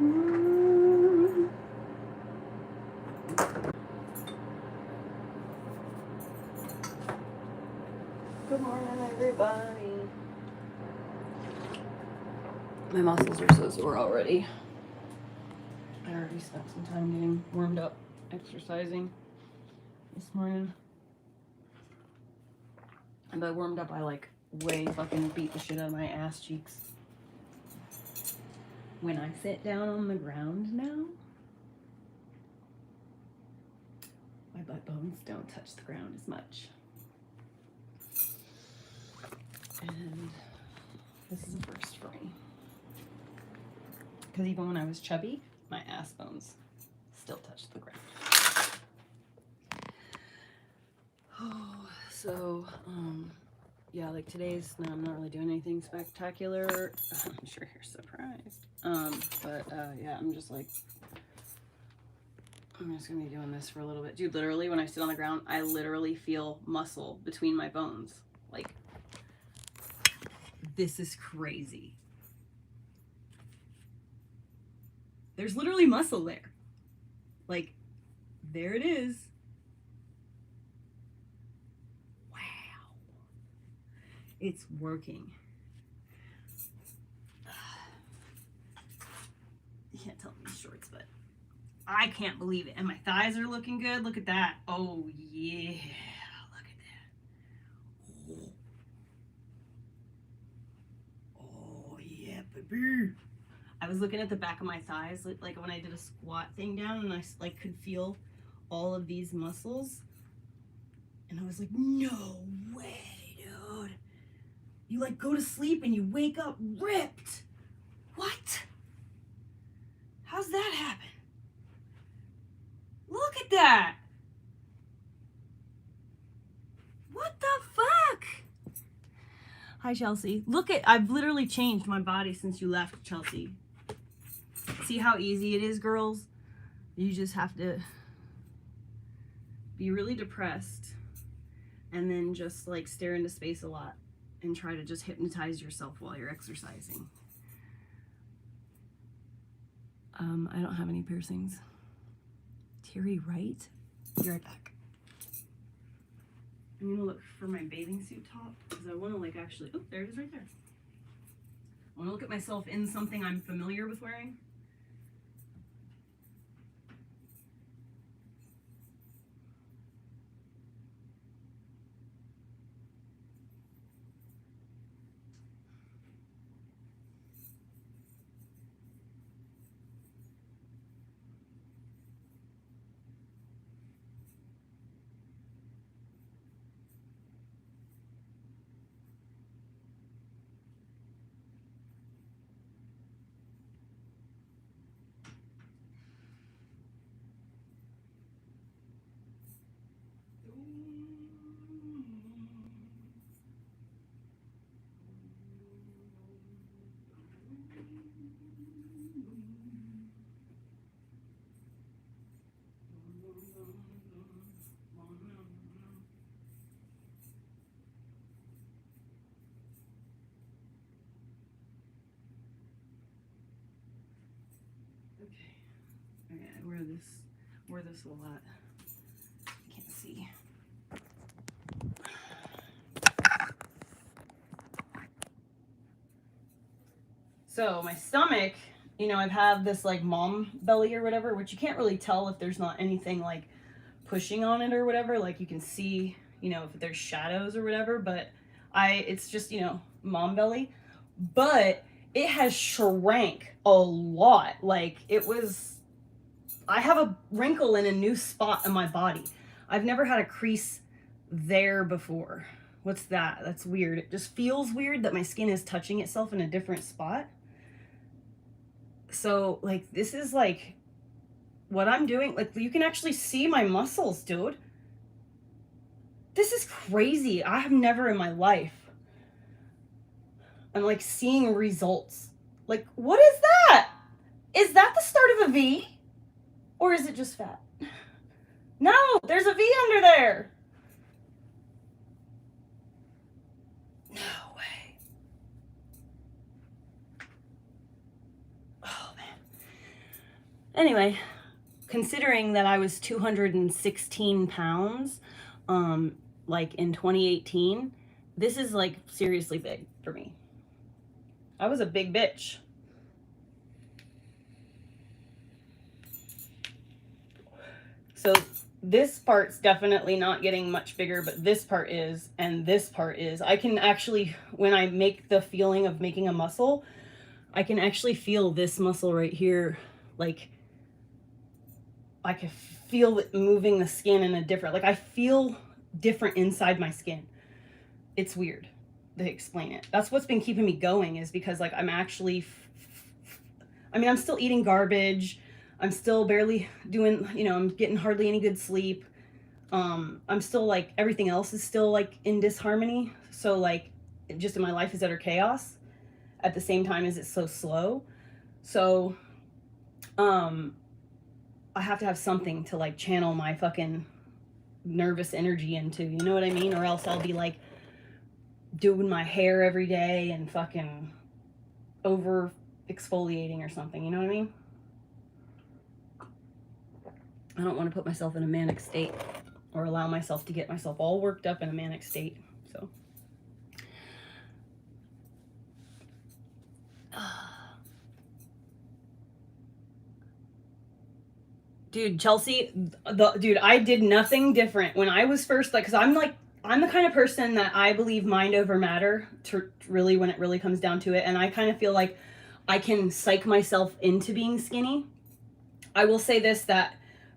Good morning, everybody. My muscles are so sore already. I already spent some time getting warmed up, exercising this morning. And by warmed up, I like way fucking beat the shit out of my ass cheeks. When I sit down on the ground now, my butt bones don't touch the ground as much. And this is a first for me. Because even when I was chubby, my ass bones still touched the ground. Oh, so, yeah, like today's, no, I'm not really doing anything spectacular. I'm sure you're surprised. Yeah, I'm just like, I'm just gonna be doing this for a little bit. Dude, literally, when I sit on the ground, I literally feel muscle between my bones. Like, this is crazy. There's literally muscle there. Like, there it is. Wow. It's working. You can't tell me shorts, but I can't believe it. And my thighs are looking good. Look at that. Oh, yeah. Look at that. Oh yeah, baby. I was looking at the back of my thighs, like when I did a squat thing down, and I like could feel all of these muscles, and I was like, no way, dude. You like go to sleep and you wake up ripped. What? How's that happen? Look at that. What the fuck? Hi, Chelsea. Look at, I've literally changed my body since you left, Chelsea. See how easy it is, girls? You just have to be really depressed and then just like stare into space a lot and try to just hypnotize yourself while you're exercising. I don't have any piercings. Terry Wright? Be right back. I'm gonna look for my bathing suit top because I want to like actually, oh, there it is right there. I want to look at myself in something I'm familiar with wearing. Okay, I wear this a lot. I can't see. So my stomach, you know, I've had this like mom belly or whatever, which you can't really tell if there's not anything like pushing on it or whatever. Like you can see, you know, if there's shadows or whatever, but it's just, you know, mom belly. But it has shrank a lot. Like I have a wrinkle in a new spot in my body. I've never had a crease there before. What's that? That's weird. It just feels weird that my skin is touching itself in a different spot. So, like, this is, like, what I'm doing. Like, you can actually see my muscles, dude. This is crazy. I have never in my life. I'm, like, seeing results. Like, what is that? Is that the start of a V? Or is it just fat? No, there's a V under there. No way. Oh, man. Anyway, considering that I was 216 pounds, like in 2018, this is like seriously big for me. I was a big bitch. So this part's definitely not getting much bigger, but this part is, and this part is. I can actually, when I make the feeling of making a muscle, I can actually feel this muscle right here, like I can feel it moving the skin in a different, like I feel different inside my skin. It's weird to explain it. That's what's been keeping me going, is because like I'm actually, I mean, I'm still eating garbage. I'm still barely doing, you know, I'm getting hardly any good sleep. I'm still like, everything else is still like in disharmony. So like, just in my life is utter chaos at the same time as it's so slow. So, I have to have something to like channel my fucking nervous energy into, you know what I mean? Or else I'll be like doing my hair every day and fucking over exfoliating or something, you know what I mean? I don't want to put myself in a manic state or allow myself to get myself all worked up in a manic state. So dude, Chelsea, dude, I did nothing different when I was first, like, because I'm the kind of person that I believe mind over matter, to really, when it really comes down to it. And I kind of feel like I can psych myself into being skinny. I will say this, that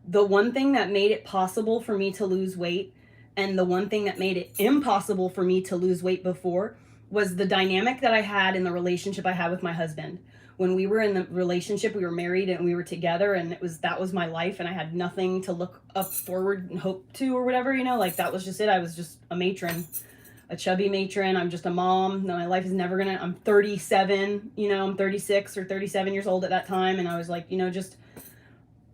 the one thing that made it possible for me to lose weight, and the one thing that made it impossible for me to lose weight before, was the dynamic that I had in the relationship I had with my husband. When we were in the relationship, we were married and we were together, and that was my life, and I had nothing to look up forward and hope to or whatever, you know, like that was just it. I was just a matron, a chubby matron. I'm just a mom. No, my life is never gonna, I'm 37, you know, I'm 36 or 37 years old at that time, and I was like, you know, just,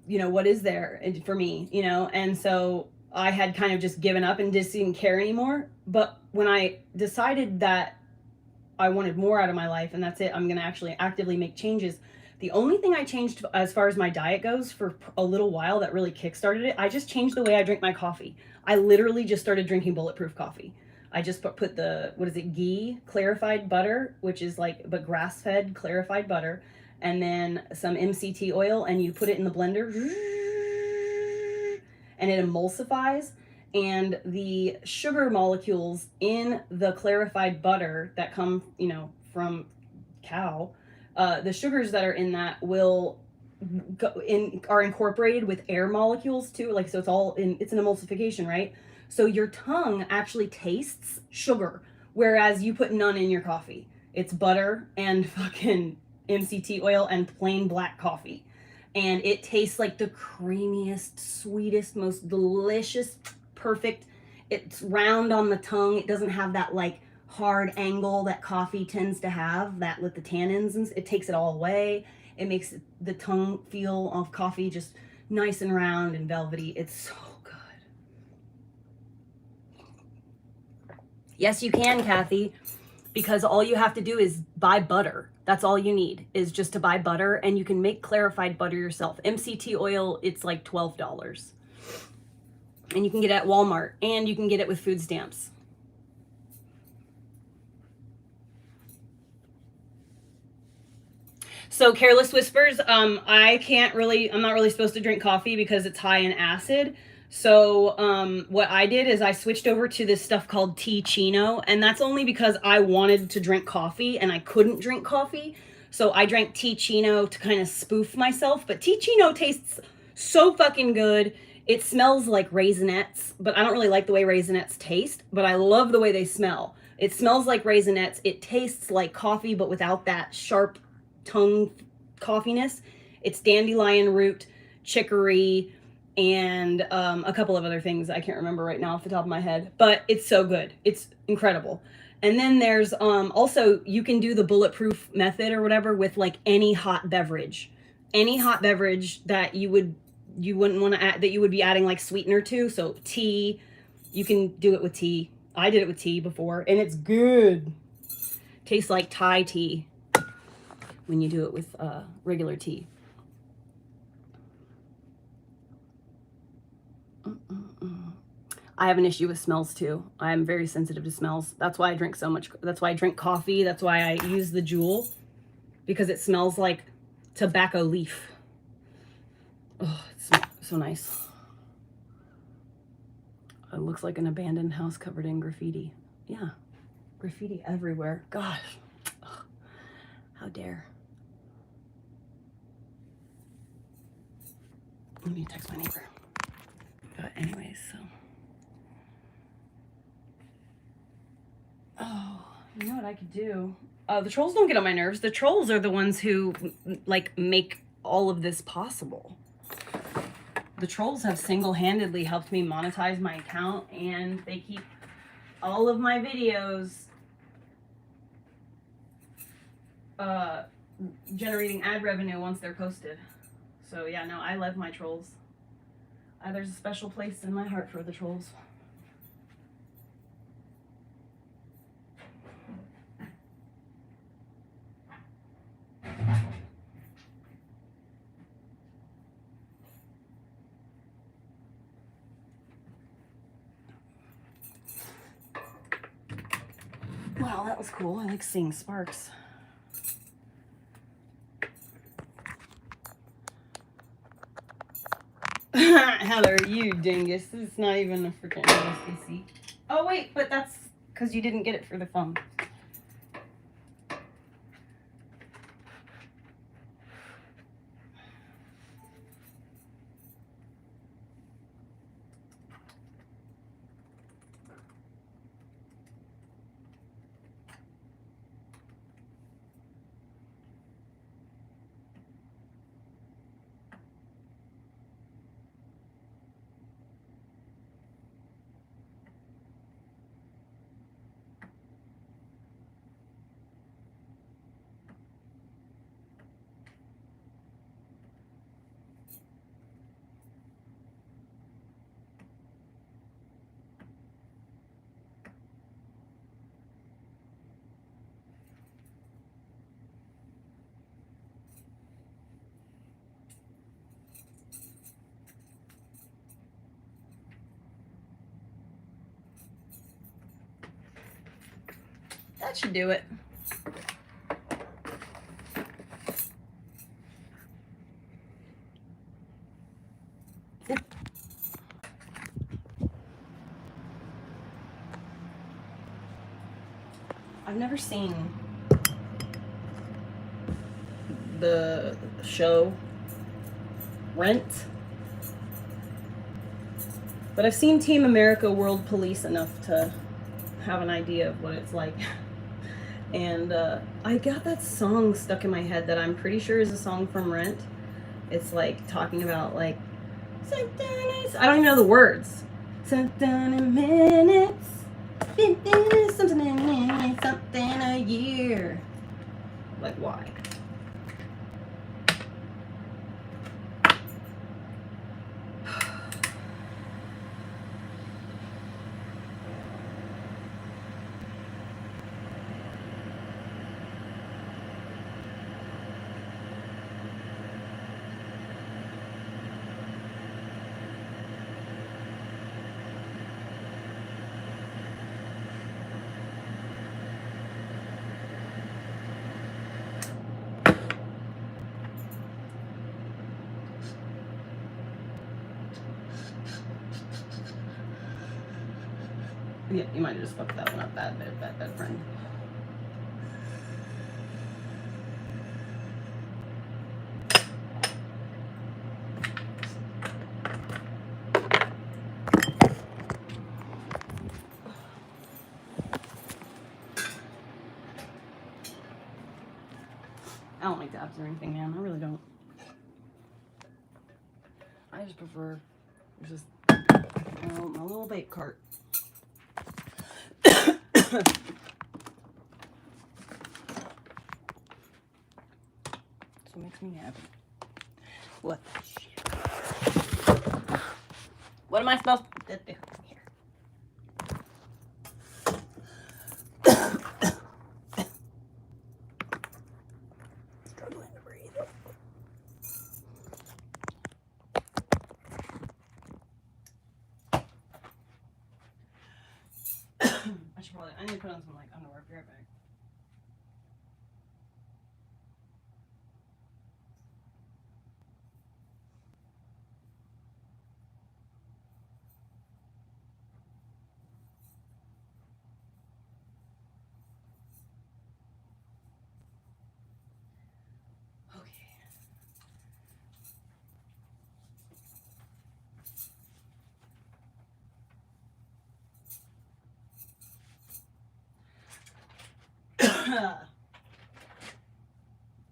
you know, what is there for me, you know? And so I had kind of just given up and just didn't care anymore. But when I decided that I wanted more out of my life, and that's it, I'm going to actually actively make changes. The only thing I changed as far as my diet goes for a little while that really kickstarted it, I just changed the way I drink my coffee. I literally just started drinking bulletproof coffee. I just put the, what is it, ghee, clarified butter, which is like, but grass-fed clarified butter, and then some MCT oil, and you put it in the blender, and it emulsifies, and the sugar molecules in the clarified butter that come, you know, from cow, the sugars that are in that will are incorporated with air molecules too, like, so it's all in, it's an emulsification, right? So your tongue actually tastes sugar, whereas you put none in your coffee. It's butter and fucking MCT oil and plain black coffee, and it tastes like the creamiest, sweetest, most delicious, perfect. It's round on the tongue. It doesn't have that like hard angle that coffee tends to have, that with the tannins, and it takes it all away. It makes the tongue feel of coffee just nice and round and velvety. It's so good. Yes, you can, Kathy, because all you have to do is buy butter. That's all you need, is just to buy butter, and you can make clarified butter yourself. MCT oil, it's like $12. And you can get it at Walmart, and you can get it with food stamps. So Careless Whispers, I'm not really supposed to drink coffee because it's high in acid. So what I did is I switched over to this stuff called tea chino, and that's only because I wanted to drink coffee and I couldn't drink coffee. So I drank tea chino to kind of spoof myself, but tea chino tastes so fucking good. It smells like Raisinets, but I don't really like the way Raisinets taste, but I love the way they smell. It smells like Raisinets. It tastes like coffee, but without that sharp tongue coffeeness. It's dandelion root, chicory, and a couple of other things I can't remember right now off the top of my head, but it's so good. It's incredible. And then there's also, you can do the bulletproof method or whatever with like any hot beverage that you wouldn't want to add, that you would be adding like sweetener to. So tea, you can do it with tea. I did it with tea before, and it's good. Tastes like Thai tea when you do it with regular tea. I have an issue with smells too. I'm very sensitive to smells. That's why I drink so much. That's why I drink coffee. That's why I use the Juul, because it smells like tobacco leaf. Oh, it smells so nice. It looks like an abandoned house covered in graffiti. Yeah, graffiti everywhere. Gosh, ugh, how dare. Let me text my neighbor. But anyways, so. Oh, you know what I could do? The trolls don't get on my nerves. The trolls are the ones who, like, make all of this possible. The trolls have single-handedly helped me monetize my account, and they keep all of my videos generating ad revenue once they're posted. So yeah, no, I love my trolls. There's a special place in my heart for the trolls. Wow, that was cool. I like seeing sparks. How are you, dingus? This is not even a freaking USB-C. Oh, wait, but that's because you didn't get it for the phone. That should do it. I've never seen the show Rent, but I've seen Team America World Police enough to have an idea of what it's like. And I got that song stuck in my head that I'm pretty sure is a song from Rent. It's like talking about like I don't even know the words. Something in minutes, something in minutes, something a year. Like why? Yeah, you might have just fucked that one up bad friend. I don't like dabs or anything, man. I really don't. I just prefer just my little vape cart. That's what makes me happy. What the shit? What am I supposed to do here? Struggling to breathe. I need to put on some like underwear. Be right back. Okay.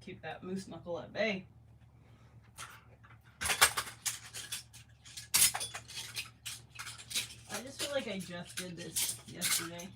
Keep that moose knuckle at bay. I just feel like I just did this yesterday.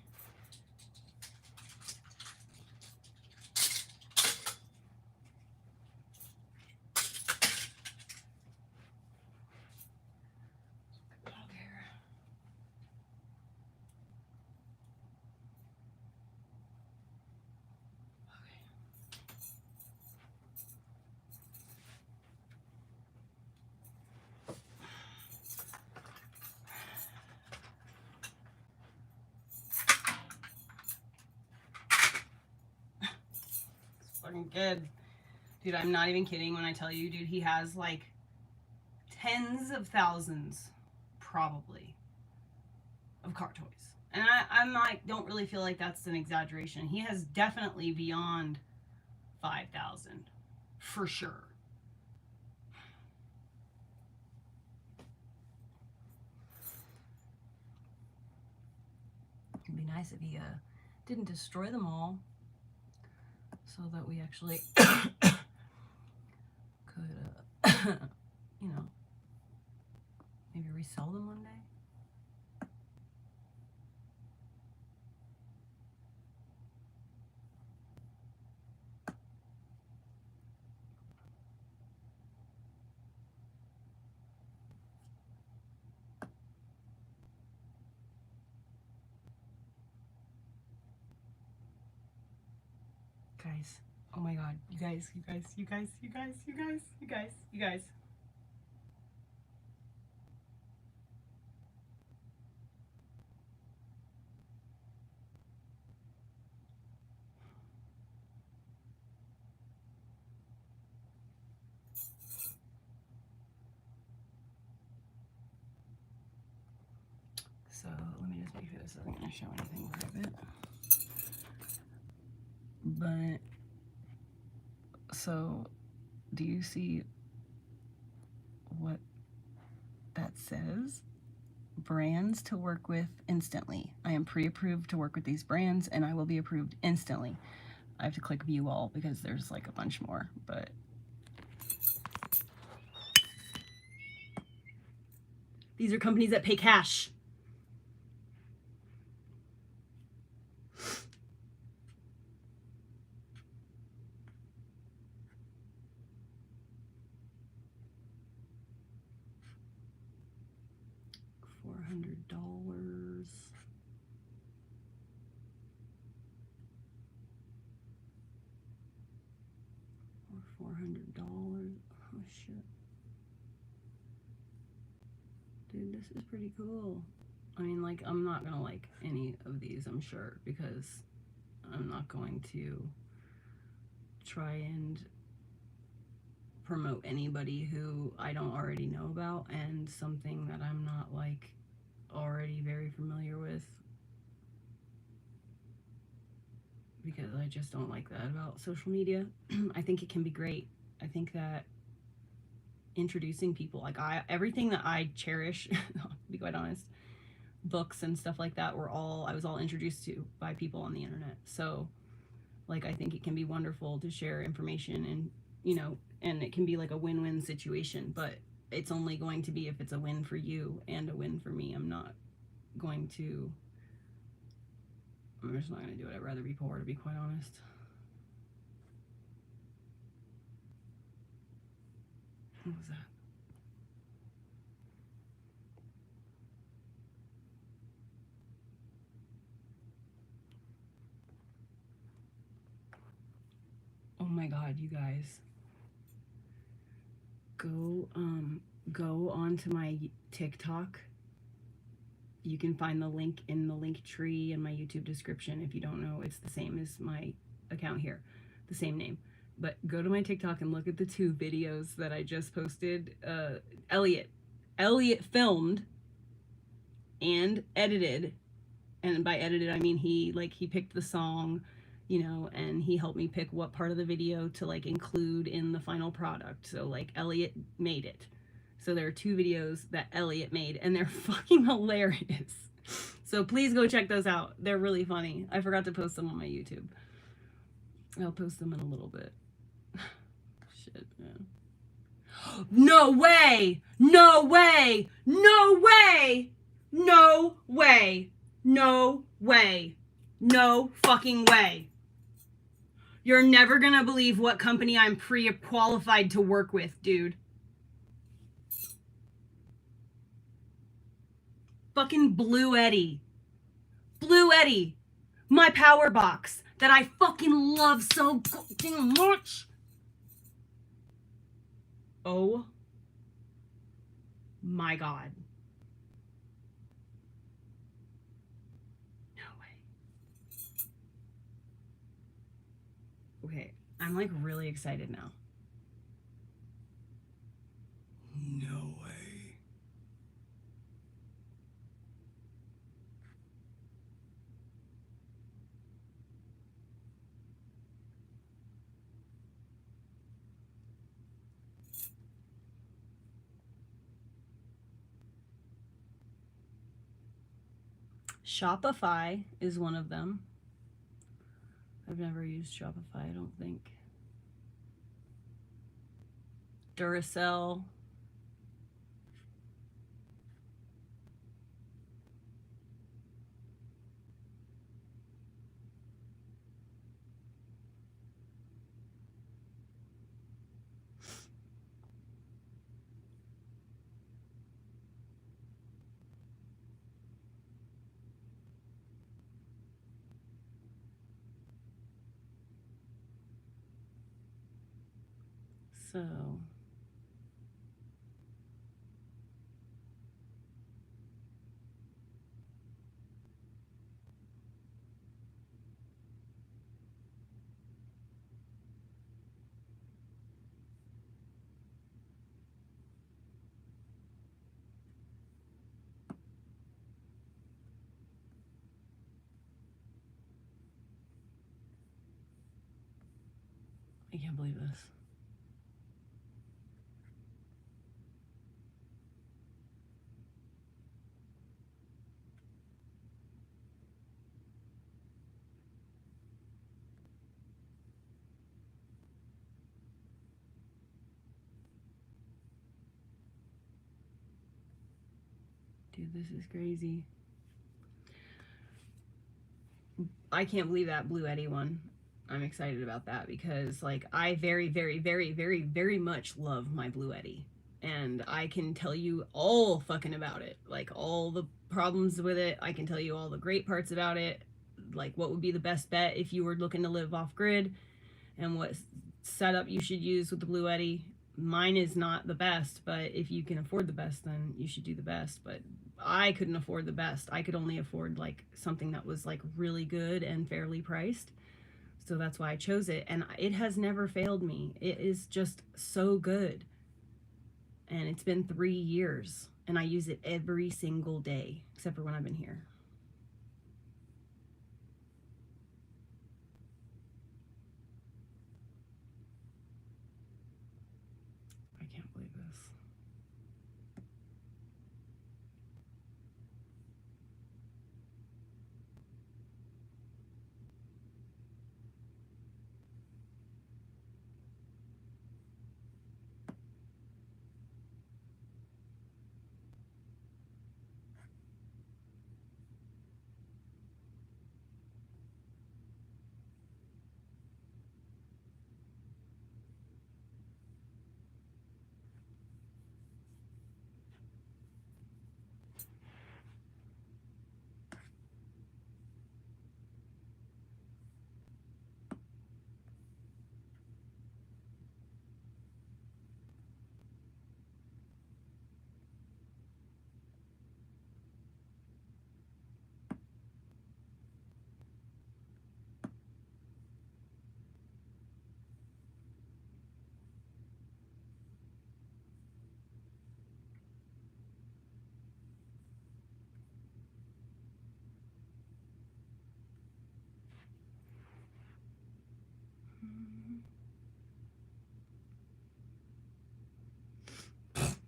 Fucking good. Dude, I'm not even kidding when I tell you, dude, he has like tens of thousands, probably, of car toys. And I'm like, don't really feel like that's an exaggeration. He has definitely beyond 5,000, for sure. It'd be nice if he didn't destroy them all, so that we actually could, you know, maybe resell them one day. Guys, oh my god, you guys. So let me just make sure this isn't going to show anything private. But, so, do you see what that says? Brands to work with instantly. I am pre-approved to work with these brands, and I will be approved instantly. I have to click view all because there's like a bunch more, but these are companies that pay cash. $400. Or $400. Oh shit. Dude, this is pretty cool. I mean, like, I'm not gonna like any of these, I'm sure, because I'm not going to try and promote anybody who I don't already know about, and something that I'm not like already very familiar with, because I just don't like that about social media. I think it can be great. I think that introducing people, like everything that I cherish, to be quite honest, books and stuff like that I was all introduced to by people on the internet. So like, I think it can be wonderful to share information, and you know, and it can be like a win-win situation, but it's only going to be if it's a win for you and a win for me. I'm just not going to do it. I'd rather be poor, to be quite honest. What was that? Oh my god, you guys. Go onto my TikTok You can find the link in the link tree in my YouTube description. If you don't know, it's the same as my account here, the same name. But go to my TikTok and look at the 2 videos that I just posted. Elliot filmed and edited, and by edited I mean he picked the song, you know, and he helped me pick what part of the video to like include in the final product. So like Elliot made it. So there are 2 videos that Elliot made, and they're fucking hilarious. So please go check those out. They're really funny. I forgot to post them on my YouTube. I'll post them in a little bit. Shit, man. No way! No way! No way! No way! No way! No fucking way! You're never gonna believe what company I'm pre-qualified to work with, dude. Fucking Blue Eddy. Blue Eddy. My power box that I fucking love so goddamn much. Oh my God. No way. Okay, I'm like really excited now. No way. Shopify is one of them. I've never used Shopify, I don't think. Duracell. So I can't believe this. Dude, this is crazy. I can't believe that Blue Eddy one. I'm excited about that because like I very, very, very, very, very much love my Blue Eddy. And I can tell you all fucking about it. Like all the problems with it. I can tell you all the great parts about it. Like what would be the best bet if you were looking to live off grid, and what setup you should use with the Blue Eddy. Mine is not the best, but if you can afford the best, then you should do the best. But I couldn't afford the best. I could only afford like something that was like really good and fairly priced. So that's why I chose it. And it has never failed me. It is just so good. And it's been 3 years and I use it every single day, except for when I've been here. I can't believe this.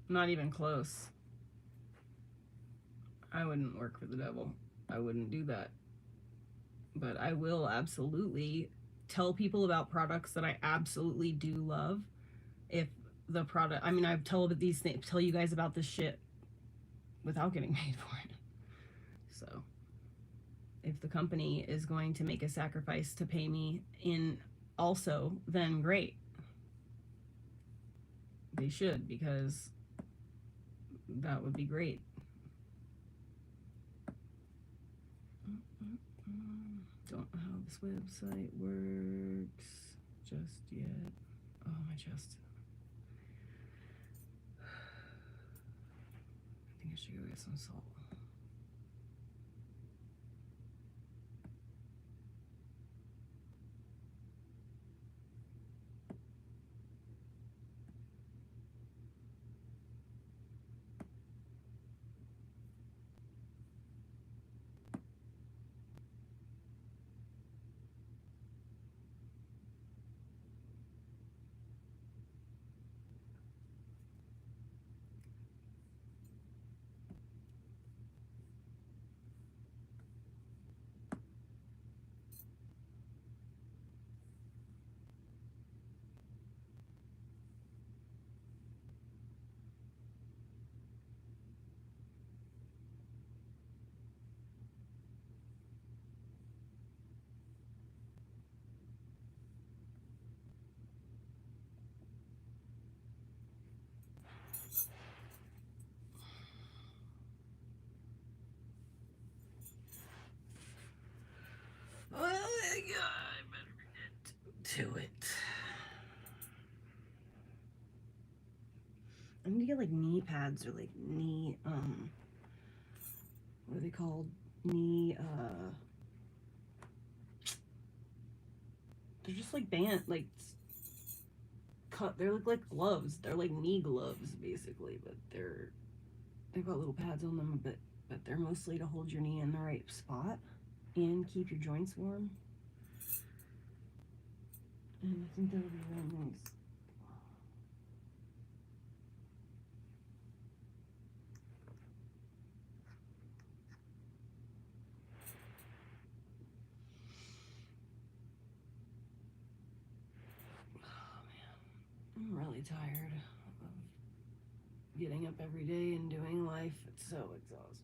Not even close. I wouldn't work for the devil. I wouldn't do that. But I will absolutely tell people about products that I absolutely do love. If the product, I mean, I tell these things, tell you guys about this shit without getting paid for it. So if the company is going to make a sacrifice to pay me in also, then great. They should, because that would be great. Don't know how this website works just yet. Oh, my chest. I think I should go get some salt. Oh my God, I better get to it. I need to get like knee pads or like knee, what are they called? Knee, they're just like like cut. They look like gloves. They're like knee gloves basically, but they've got little pads on them, but they're mostly to hold your knee in the right spot and keep your joints warm. And I think that would be really nice. I'm really tired of getting up every day and doing life. It's so exhausting.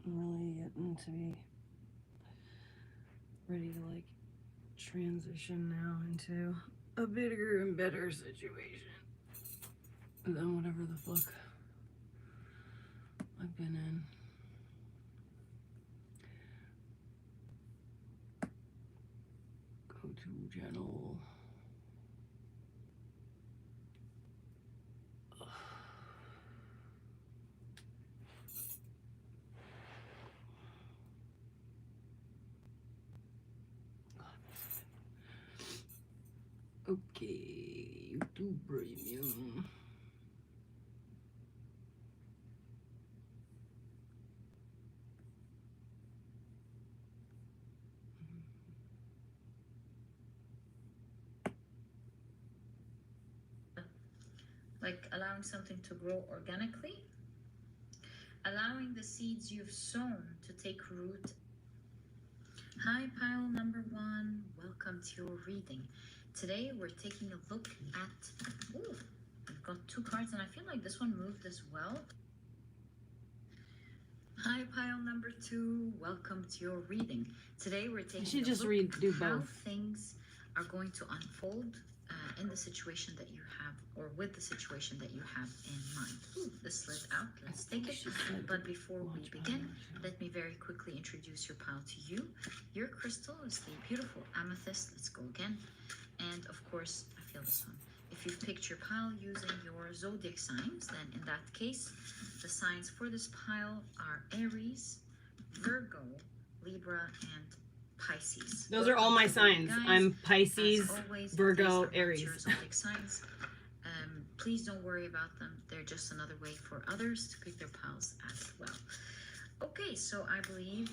I'm really getting to be ready to like transition now into a bigger and better situation than whatever the fuck I've been in. Go to channel. Okay, YouTube Premium. Like allowing something to grow organically, allowing the seeds you've sown to take root. Hi, pile number 1. Welcome to your reading. Today we're taking a look at, ooh, I've got 2 cards and I feel like this one moved as well. Hi, pile number 2. Welcome to your reading. Today we're taking a look at how things are going to unfold in the situation that you have, or with the situation that you have in mind. Ooh, this slid out. Let's take it. But before we begin, let me very quickly introduce your pile to you. Your crystal is the beautiful amethyst. Let's go again. And of course, I feel this one. If you've picked your pile using your zodiac signs, then in that case, the signs for this pile are Aries, Virgo, Libra, and Pisces. Those are all my signs. I'm Pisces, Virgo, Aries. Your zodiac signs. please don't worry about them. They're just another way for others to pick their piles as well. Okay, so I believe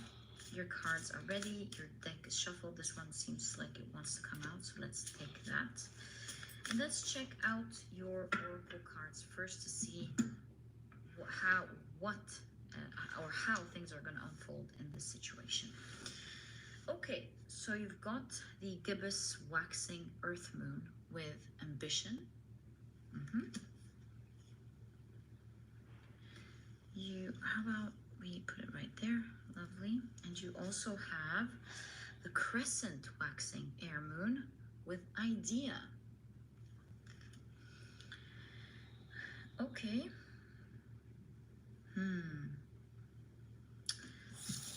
your cards are ready. Your deck is shuffled. This one seems like it wants to come out, so let's take that. And let's check out your oracle cards first to see how things are going to unfold in this situation. Okay, so you've got the gibbous waxing earth moon with ambition. How about we put it right there? Lovely. And you also have the crescent waxing air moon with idea. Okay.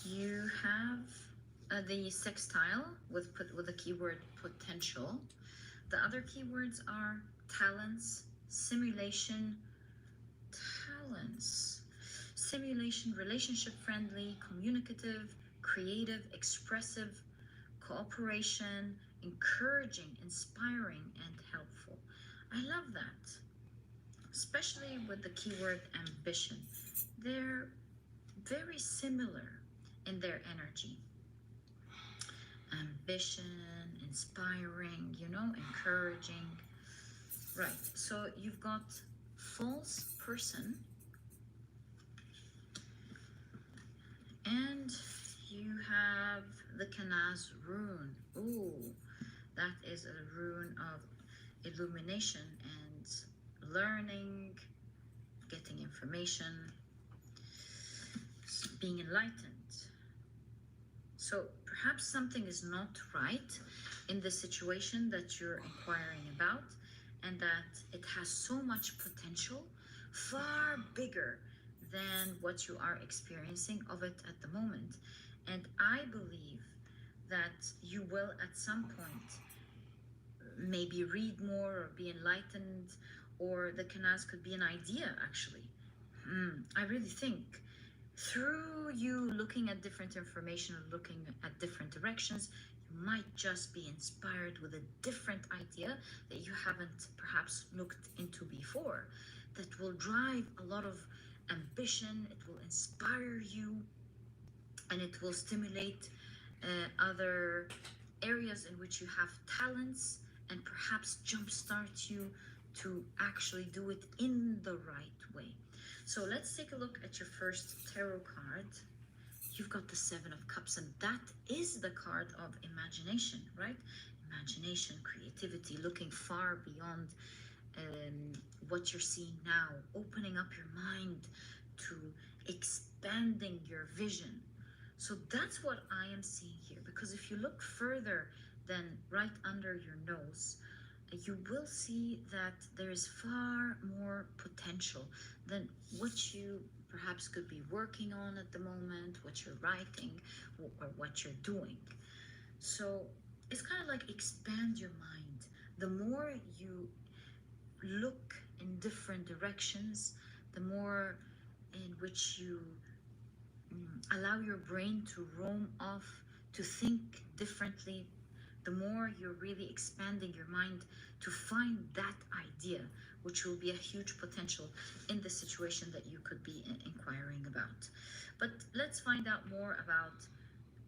You have the sextile with the keyword potential. The other keywords are talents, simulation, relationship friendly, communicative, creative, expressive, cooperation, encouraging, inspiring, and helpful. I love that, especially with the keyword ambition. They're very similar in their energy. Ambition, inspiring, encouraging. Right, so you've got false person, and you have the Kanaz rune. Ooh, that is a rune of illumination and learning, getting information, being enlightened. So perhaps something is not right in the situation that you're inquiring about, and that it has so much potential, far bigger than what you are experiencing of it at the moment. And I believe that you will at some point maybe read more or be enlightened, or the Kanaz could be an idea actually. I really think through you looking at different information, looking at different directions, you might just be inspired with a different idea that you haven't perhaps looked into before, that will drive a lot of ambition, it will inspire you, and it will stimulate other areas in which you have talents, and perhaps jumpstart you to actually do it in the right way. So let's take a look at your first tarot card. You've got the Seven of Cups, and that is the card of imagination, right? Imagination, creativity, looking far beyond what you're seeing now, opening up your mind to expanding your vision. So that's what I am seeing here, because if you look further than right under your nose, you will see that there is far more potential than what you perhaps could be working on at the moment, what you're writing, or what you're doing. So it's kind of like expand your mind. The more you look in different directions, the more in which you allow your brain to roam off, to think differently, the more you're really expanding your mind to find that idea, which will be a huge potential in the situation that you could be inquiring about. But let's find out more about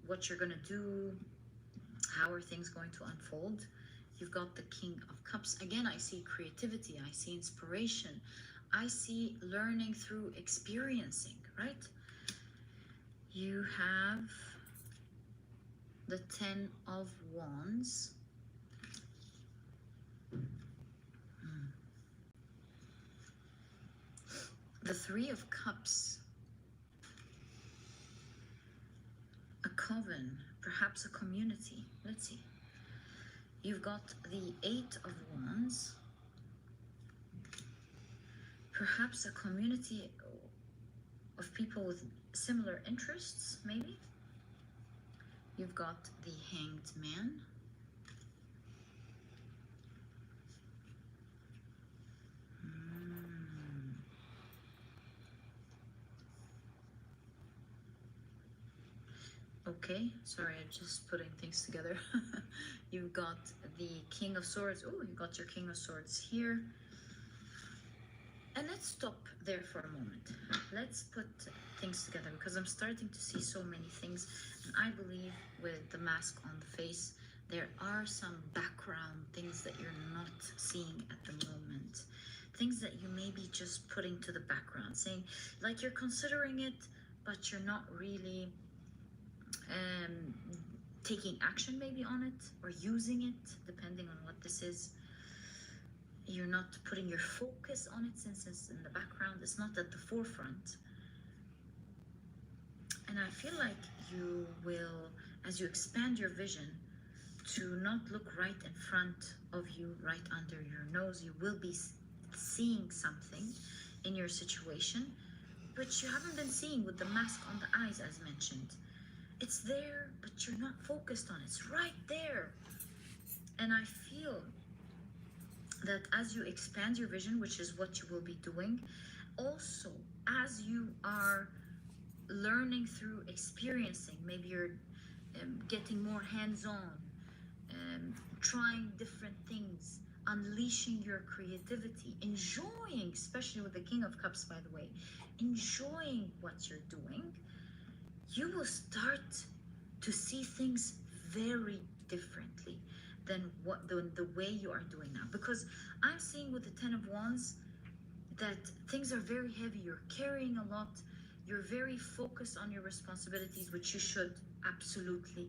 what you're going to do. How are things going to unfold? You've got the King of Cups. Again, I see creativity. I see inspiration. I see learning through experiencing, right? You have the Ten of Wands. The Three of Cups. A coven, perhaps a community. Let's see. You've got the Eight of Wands. Perhaps a community of people with similar interests, maybe. You've got the Hanged Man. Okay, sorry, I'm just putting things together. You've got the King of Swords. Oh, you got your King of Swords here. And let's stop there for a moment. Let's put things together, because I'm starting to see so many things. And I believe with the mask on the face, there are some background things that you're not seeing at the moment. Things that you may be just putting to the background, saying like you're considering it, but you're not really taking action maybe on it, or using it, depending on what this is. You're not putting your focus on it, since it's in the background, it's not at the forefront. And I feel like you will, as you expand your vision to not look right in front of you, right under your nose, you will be seeing something in your situation which you haven't been seeing with the mask on the eyes, as mentioned. It's there, but you're not focused on it. It's right there. And I feel that as you expand your vision, which is what you will be doing, also as you are learning through experiencing, maybe you're getting more hands-on, trying different things, unleashing your creativity, enjoying, especially with the King of Cups, by the way, enjoying what you're doing, you will start to see things very differently than what the way you are doing now. Because I'm seeing with the Ten of Wands that things are very heavy. You're carrying a lot. You're very focused on your responsibilities, which you should, absolutely.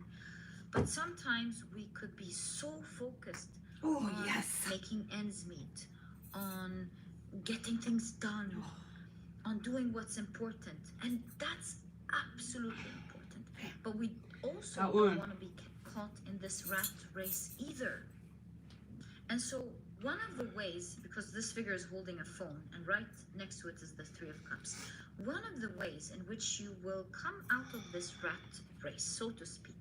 But sometimes we could be so focused on making ends meet, on getting things done, on doing what's important. And that's absolutely important. But we also don't want to be caught in this rat race either. And so one of the ways, because this figure is holding a phone and right next to it is the Three of Cups, one of the ways in which you will come out of this rat race, so to speak,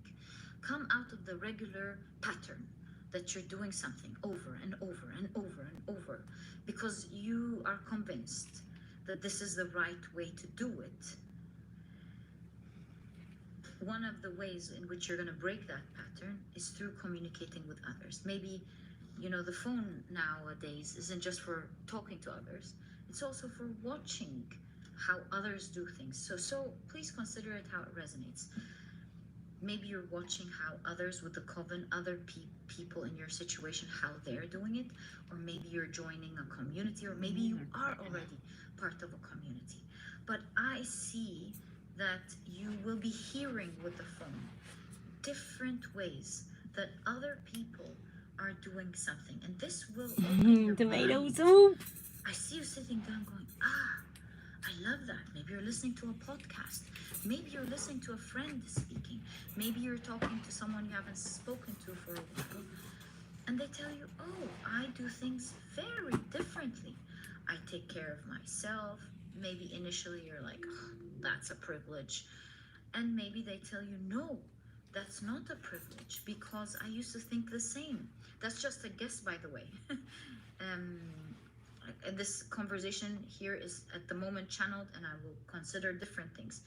come out of the regular pattern that you're doing something over and over and over and over because you are convinced that this is the right way to do it. One of the ways in which you're going to break that pattern is through communicating with others. Maybe, you know, the phone nowadays isn't just for talking to others. It's also for watching how others do things. So please consider it how it resonates. Maybe you're watching how others with the coven, other people in your situation, how they're doing it. Or maybe you're joining a community, or maybe you are already part of a community. But I see that you will be hearing with the phone different ways that other people are doing something. And this will open your tomato mind. soup. I see you sitting down going, I love that. Maybe you're listening to a podcast. Maybe you're listening to a friend speaking. Maybe you're talking to someone you haven't spoken to for a while. And they tell you, oh, I do things very differently. I take care of myself. Maybe initially you're like, oh, that's a privilege. And maybe they tell you, no, that's not a privilege because I used to think the same. That's just a guess, by the way. This conversation here is at the moment channeled, and I will consider different things.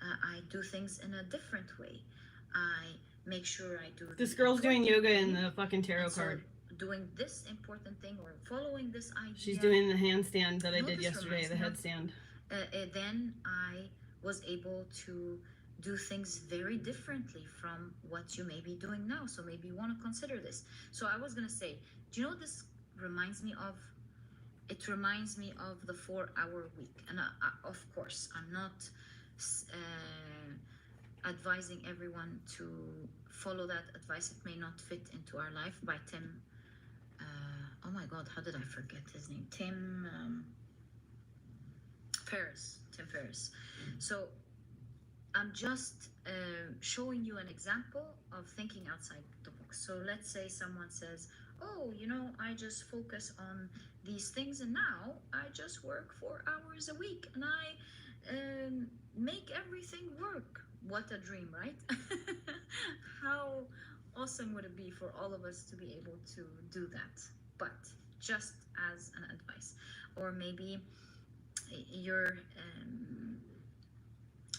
I do things in a different way. I make sure I do this girl's doing yoga in the fucking tarot card. Doing this important thing or following this idea. She's doing the handstand that I did yesterday, the headstand. Then I was able to do things very differently from what you may be doing now. So maybe you want to consider this. So I was going to say, do you know what this reminds me of? It reminds me of the 4-hour week. And of course, I'm not advising everyone to follow that advice. It may not fit into our life. By Tim, oh my God, how did I forget his name? Tim Ferriss. So I'm just showing you an example of thinking outside the box. So let's say someone says, oh, you know, I just focus on these things and now I just work 4 hours a week and I make everything work. What a dream, right? How awesome would it be for all of us to be able to do that? But just as an advice. Or maybe you're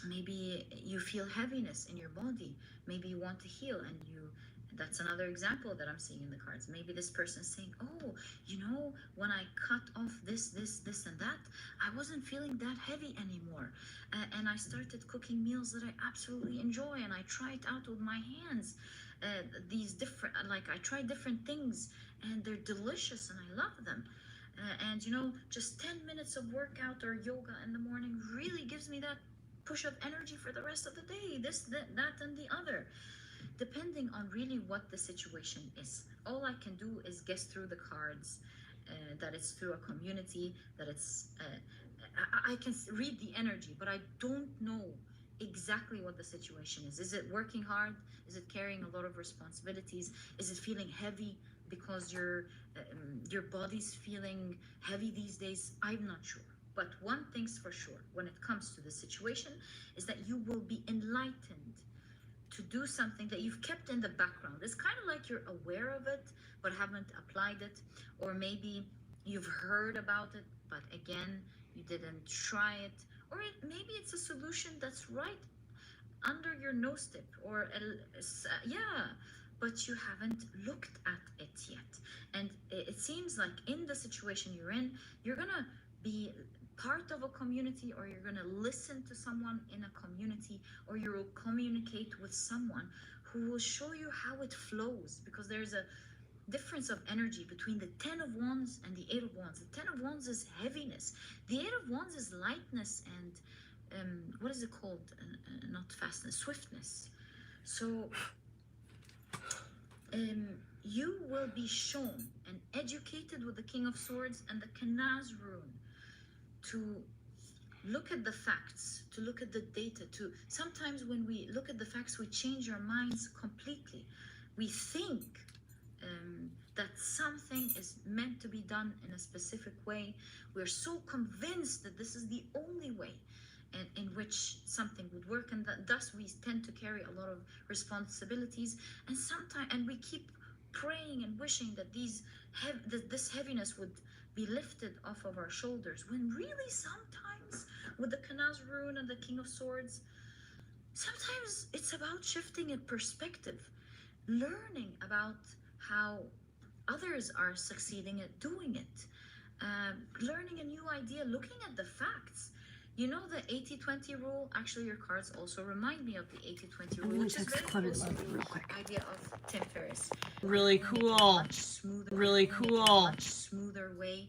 maybe you feel heaviness in your body. Maybe you want to heal and you That's another example that I'm seeing in the cards. Maybe this person is saying, oh, you know, when I cut off this, and that, I wasn't feeling that heavy anymore. And I started cooking meals that I absolutely enjoy, and I try it out with my hands. These different, like I try different things, and they're delicious, and I love them. And you know, just 10 minutes of workout or yoga in the morning really gives me that push of energy for the rest of the day. This, that, and the other, depending on really what the situation is. All I can do is guess through the cards, that it's through a community, that it's, I can read the energy, but I don't know exactly what the situation is. Is it working hard? Is it carrying a lot of responsibilities? Is it feeling heavy because your body's feeling heavy these days? I'm not sure. But one thing's for sure, when it comes to the situation, is that you will be enlightened to do something that you've kept in the background. It's kind of like you're aware of it, but haven't applied it. Or maybe you've heard about it, but again, you didn't try it. Or maybe it's a solution that's right under your nose tip, or yeah, but you haven't looked at it yet. And it seems like in the situation you're in, you're gonna be part of a community, or you're gonna listen to someone in a community, or you will communicate with someone who will show you how it flows, because there's a difference of energy between the 10 of Wands and the 8 of Wands. The 10 of Wands is heaviness. The 8 of Wands is lightness and what is it called? Not fastness, swiftness. So you will be shown and educated with the King of Swords and the Kanaz rune to look at the facts, to look at the data. To sometimes when we look at the facts, we change our minds completely. We think that something is meant to be done in a specific way. We're so convinced that this is the only way in which something would work, and that thus we tend to carry a lot of responsibilities, and sometimes, and we keep praying and wishing that this heaviness would be lifted off of our shoulders, when really sometimes with the Kanaz rune and the King of Swords, sometimes it's about shifting a perspective, learning about how others are succeeding at doing it, learning a new idea, looking at the facts. You know the 80-20 rule? Actually, your cards also remind me of the 80-20 rule, which is very close to the idea of Tim Ferriss. Really cool. Really cool. Much smoother way,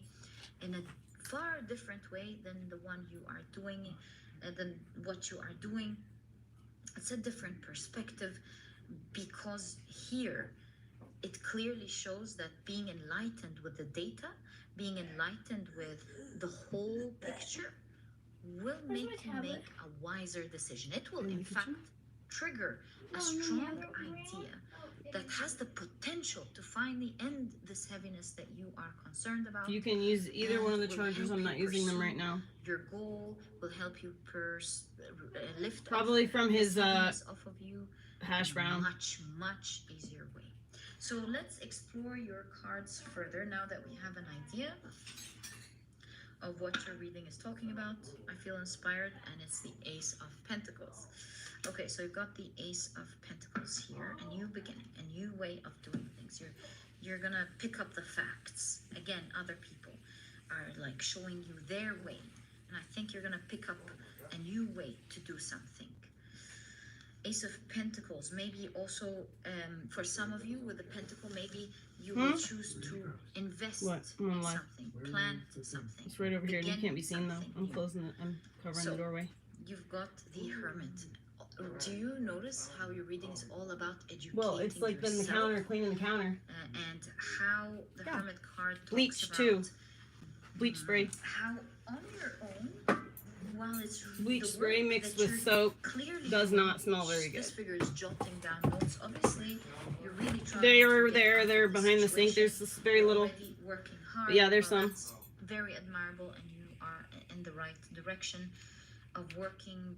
in a far different way than the one you are doing, than what you are doing. It's a different perspective, because here it clearly shows that being enlightened with the data, being enlightened with the whole picture, will make you make a wiser decision. It will, in fact, trigger a strong idea that has the potential to finally end this heaviness that you are concerned about. You can use either one of the chargers. I'm not using them right now. Your goal will help you lift probably from his off of you hash brown. Much easier way. So let's explore your cards further now that we have an idea of what your reading is talking about. I feel inspired, and it's the Ace of Pentacles. Okay, so you've got the Ace of Pentacles here, a new beginning, a new way of doing things. You're gonna pick up the facts. Again, other people are like showing you their way, and I think you're gonna pick up a new way to do something. Ace of Pentacles, maybe also for some of you with the Pentacle, maybe you will choose to invest in something, plant something. It's right over here, and you can't be seen though. I'm closing it. I'm covering the doorway. You've got the Hermit. Do you notice how your reading is all about educating Well, it's like yourself, the counter, cleaning the counter. And how the Hermit card talks bleach about too. Bleach spray. How on your own, while it's bleach spray mixed with soap does not smell very good. This figure is jotting down notes. Obviously, you're really trying. They're behind the sink. There's this very little. Working hard. But yeah, there's some. That's very admirable, and you are in the right direction of working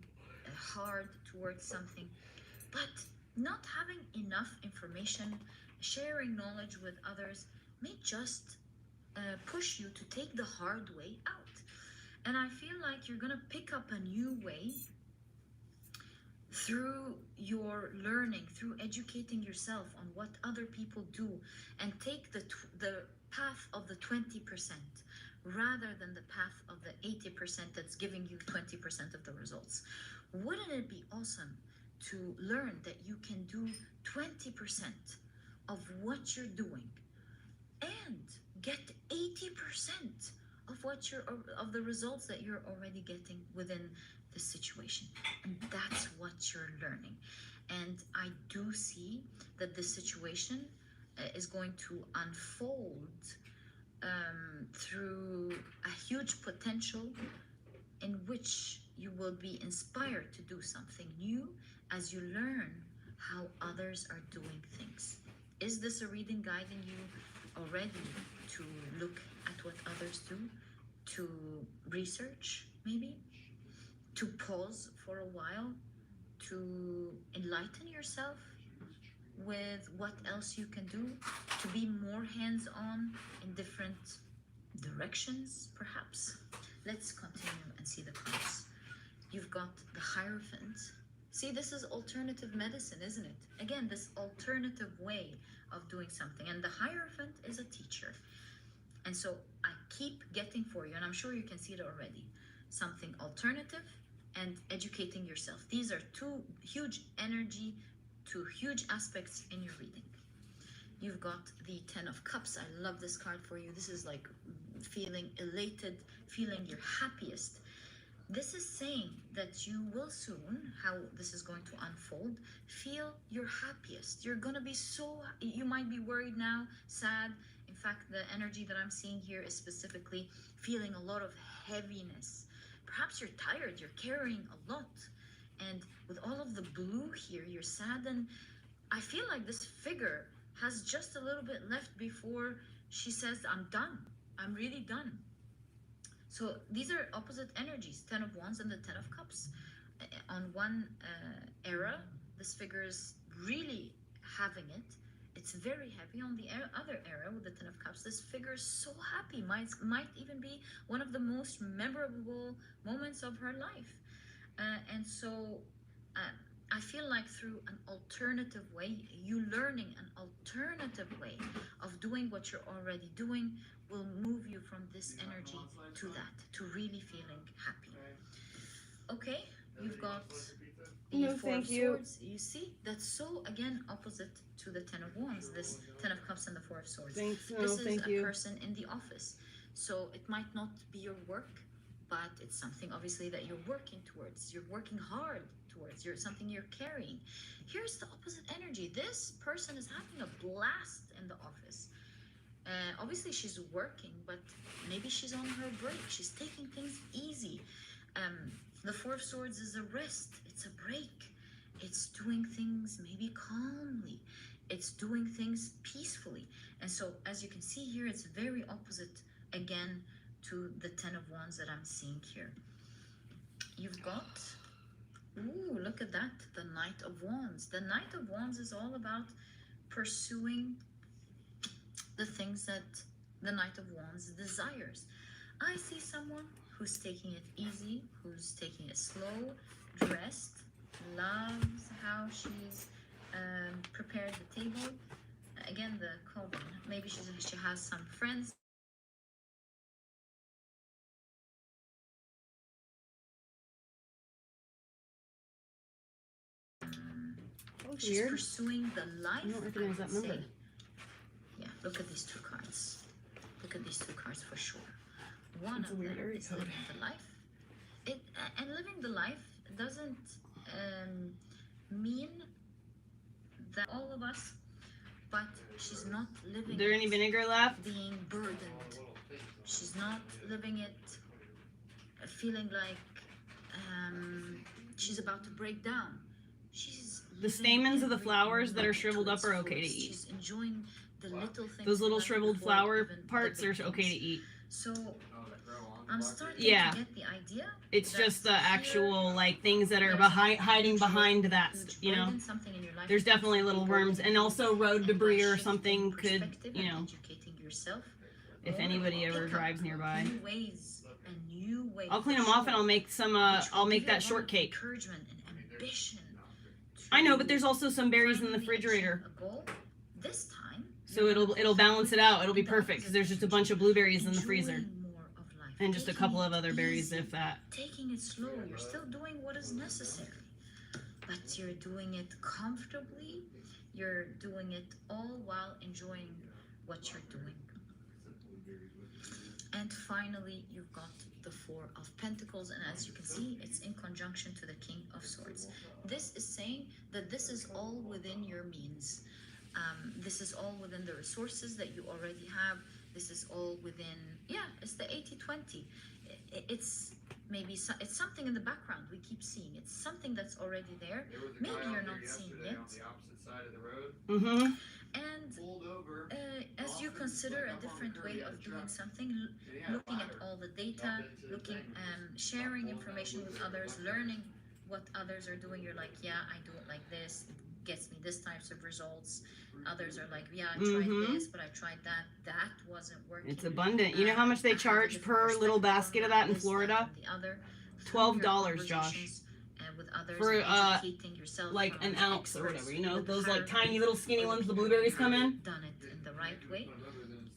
hard towards something, but not having enough information, sharing knowledge with others may just push you to take the hard way out. And I feel like you're gonna pick up a new way through your learning, through educating yourself on what other people do, and take the path of the 20% rather than the path of the 80% that's giving you 20% of the results. Wouldn't it be awesome to learn that you can do 20% of what you're doing and get 80% of what you're of the results that you're already getting within the situation? And that's what you're learning. And I do see that this situation is going to unfold through a huge potential in which you will be inspired to do something new as you learn how others are doing things. Is this a reading guiding you already to look at what others do, to research maybe, to pause for a while, to enlighten yourself with what else you can do, to be more hands-on in different directions perhaps? Let's continue and see the cards. You've got the Hierophant. See, this is alternative medicine, isn't it? Again, this alternative way of doing something. And the Hierophant is a teacher. And so I keep getting for you, and I'm sure you can see it already, something alternative and educating yourself. These are two huge energy, two huge aspects in your reading. You've got the Ten of Cups. I love this card for you. This is like feeling elated, feeling your happiest. This is saying that you will soon, how this is going to unfold, feel your happiest. You're going to be so, you might be worried now, sad. In fact, the energy that I'm seeing here is specifically feeling a lot of heaviness. Perhaps you're tired, you're carrying a lot. And with all of the blue here, you're sad. And I feel like this figure has just a little bit left before she says, I'm done. I'm really done. So these are opposite energies, 10 of Wands and the 10 of Cups. On one era, this figure is really having it. It's very happy. On the other era with the 10 of Cups, this figure is so happy. Might even be one of the most memorable moments of her life. And so I feel like through an alternative way, you learning an alternative way of doing what you're already doing will move you from this energy to that, to really feeling happy. Okay, you've got the Four of Swords. You see, that's so, again, opposite to the 10 of Wands, this 10 of Cups and the 4 of Swords. This is a person in the office. So it might not be your work, but it's something obviously that you're working towards. You're working hard towards. Something you're carrying. Here's the opposite energy. This person is having a blast in the office. Obviously she's working, but maybe she's on her break. She's taking things easy. The Four of Swords is a rest. It's a break. It's doing things maybe calmly. It's doing things peacefully. And so as you can see here, it's very opposite again to the 10 of Wands that I'm seeing here. You've got, ooh, look at that, the Knight of Wands. The Knight of Wands is all about pursuing the things that the Knight of Wands desires. I see someone who's taking it easy, who's taking it slow, dressed, loves how she's prepared the table. Again, the Coven. Maybe she has some friends. She's weird. Pursuing the life. I don't recognize that number. Yeah, look at these two cards. Look at these two cards for sure. One of them is living the life. And living the life doesn't mean that all of us, but she's not living. There any vinegar left? Being burdened. She's not living it feeling like she's about to break down. She's the stamens of the flowers that are shriveled up are okay to eat. She's enjoying the little things. Those little shriveled flower parts are okay to eat. So I'm starting to get the idea. It's just the actual like things that are hiding behind that, you know. There's definitely little worms, and also road debris or something could, you know. If anybody ever drives nearby, I'll clean them off and I'll make some. I'll make that shortcake. Encouragement and ambition I know, but there's also some berries in the refrigerator. A goal this time. So it'll balance it out. It'll be perfect because there's just a bunch of blueberries in the freezer. And just a couple of other berries, if that. Taking it slow. You're still doing what is necessary. But you're doing it comfortably. You're doing it all while enjoying what you're doing. And finally, you've got the Four of Pentacles. And as you can see, it's in conjunction to the King of Swords. This is saying that this is all within your means. This is all within the resources that you already have. This is all within, it's the 80-20. It's maybe it's something in the background we keep seeing. It's something that's already there. Maybe you're not seeing it. On the opposite side of the road. And as you consider a different way of doing something, looking at all the data, sharing information with others, learning what others are doing, you're like, yeah, I do it like this. It gets me this types of results. Others are like, yeah, I tried this, but I tried that. That wasn't working. It's abundant. You know how much they charge per little basket of that in Florida? $12, Josh. With others, for like an ounce or whatever. You know, those like tiny little skinny ones the blueberries come in. Done it in the right way.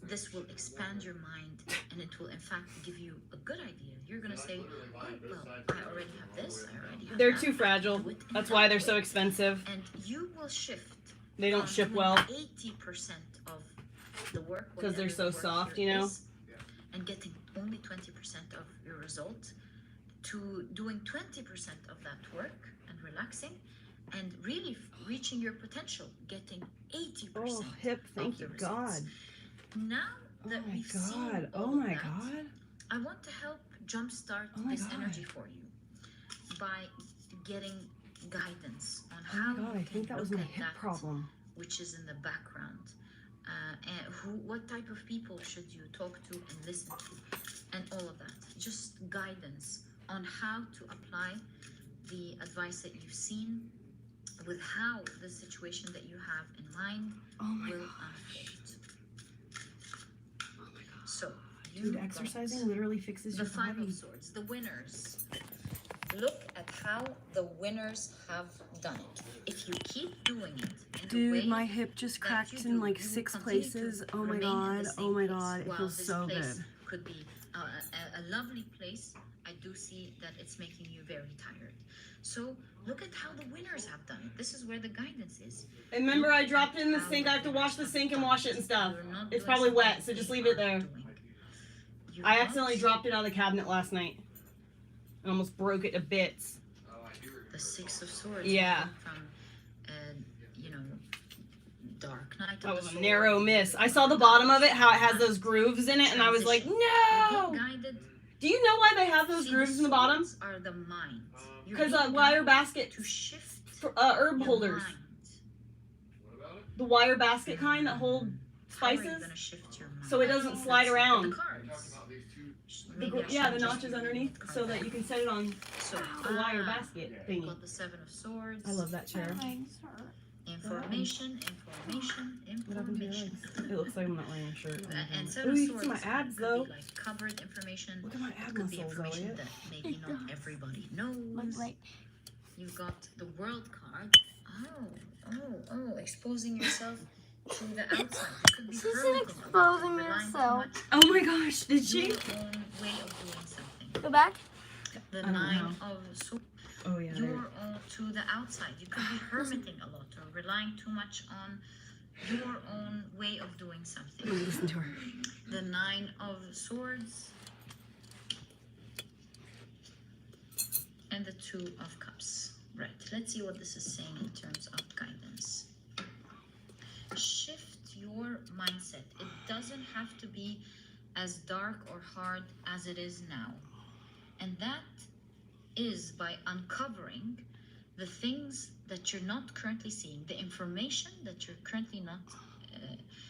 This will expand your mind, and it will in fact give you a good idea. You're gonna say, oh, well, I already have this. I already have They're that. too fragile. That's why they're so expensive. And you will shift. They don't ship well. 80% of the work because they're so soft, you know. And getting only 20% of your result, to doing 20% of that work and relaxing, and really reaching your potential, getting 80%. Oh, hip! Thank you, God. Now that we've seen oh my God, I want to help jumpstart this energy for you by getting guidance on how I think that was my hip problem, which is in the background, and what type of people should you talk to and listen to, and all of that. Just guidance on how to apply the advice that you've seen with how the situation that you have in mind will unfold. So, dude, exercising literally fixes your body. The Five of Swords, the winners. Look at how the winners have done it. If you keep doing it, dude, my hip just cracked in like 6 places. Oh my God, it feels so good. Could be a lovely place. I do see that it's making you very tired. So look at how the winners have done it. This is where the guidance is. And remember, I dropped it in the sink. I have to wash the sink and wash it and stuff. It's probably wet, so just leave it there. I accidentally dropped it out of the cabinet last night. I almost broke it to bits. The Six of Swords. Yeah. From, Dark Knight. That was a narrow miss. I saw the bottom of it, how it has those grooves in it, and I was like, no! Do you know why they have those grooves in the bottom? Are the mind. Because wire basket to shift herb holders. The wire basket kind that hold spices, so it doesn't slide around. The notches underneath, so that you can set it on the wire basket thingy. Got the Seven of Swords. I love that chair. Information. It looks like I'm not wearing a shirt. And Seven of Swords. You can see my abs though. Could be like covered information. Look at my ab could be muscles, information Elliot. that maybe not everybody knows. You've got the World card. Oh, exposing yourself to the outside. You could be exposing yourself. Oh my gosh, did she? Your own way of doing something. Go back. The Nine of Swords. Oh yeah. Your own to the outside. You could be hermiting a lot or relying too much on your own way of doing something. Listen to her. The Nine of Swords. And the Two of Cups. Right, let's see what this is saying in terms of guidance. Shift your mindset. It doesn't have to be as dark or hard as it is now. And that is by uncovering the things that you're not currently seeing, the information that you're currently not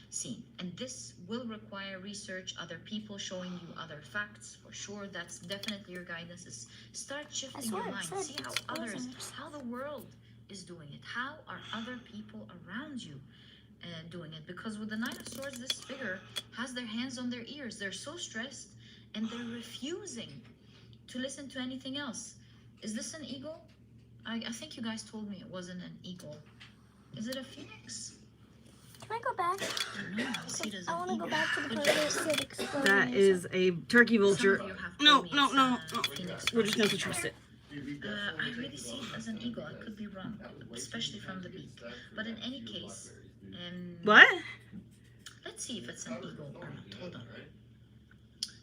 seeing. And this will require research, other people showing you other facts for sure. That's definitely your guidance. Is start shifting your mind. See how the world is doing it. How are other people around you doing it? Because with the Nine of Swords, this figure has their hands on their ears. They're so stressed and they're refusing to listen to anything else. Is this an ego? I think you guys told me it wasn't an eagle. Is it a phoenix? Can I go back? No, I see it as I an want to eagle. go back to the part where it said exploding. That is a turkey vulture. Some of you have No, told me no, it's no, a no. phoenix. We're just going to trust it. I really see it as an eagle. I could be wrong, especially from the beak. But in any case, What? let's see if it's an eagle or not. Hold on.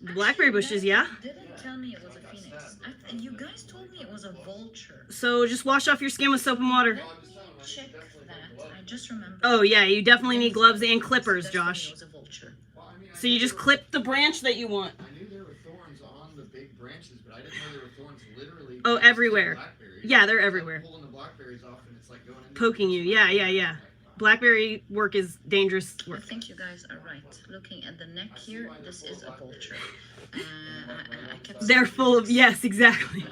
The blackberry bushes, yeah. You didn't tell me it was a phoenix. You guys told me it was a vulture. So just wash off your skin with soap and water. Let me check that. I just remembered. Oh yeah, you definitely need gloves and clippers, Definitely Josh. it was a vulture. So you just clip the branch that you want. I knew there were thorns on the big branches, but I didn't know there were thorns literally. Oh, everywhere. Yeah, they're everywhere. Pulling the blackberries off and it's like going into Poking you. Yeah, yeah, yeah. Blackberry work is dangerous I work. think you guys are right. Looking at the neck here, this is a vulture. I kept They're full of, yes, exactly.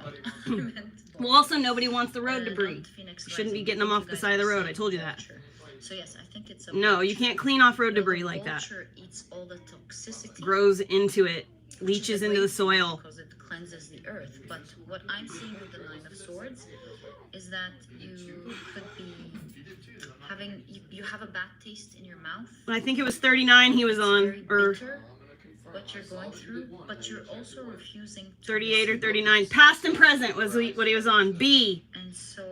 I meant Well, also nobody wants the road debris. not Phoenix You shouldn't be rising. getting them I off think the you side of the guys road. are I told you saying that. vulture. So yes, I think it's a No, you vulture. can't clean off road The debris like that. vulture eats all the toxicity. Grows into it, which is leaches a into the great thing soil. because it cleanses the earth. But what I'm seeing with the Nine of Swords is that you could be having you have a bad taste in your mouth. I think it was 39 he was It's on, very or bitter, what you're going through, but you're also refusing to 38 or listen. 39. Past and present was what he was on. B. And so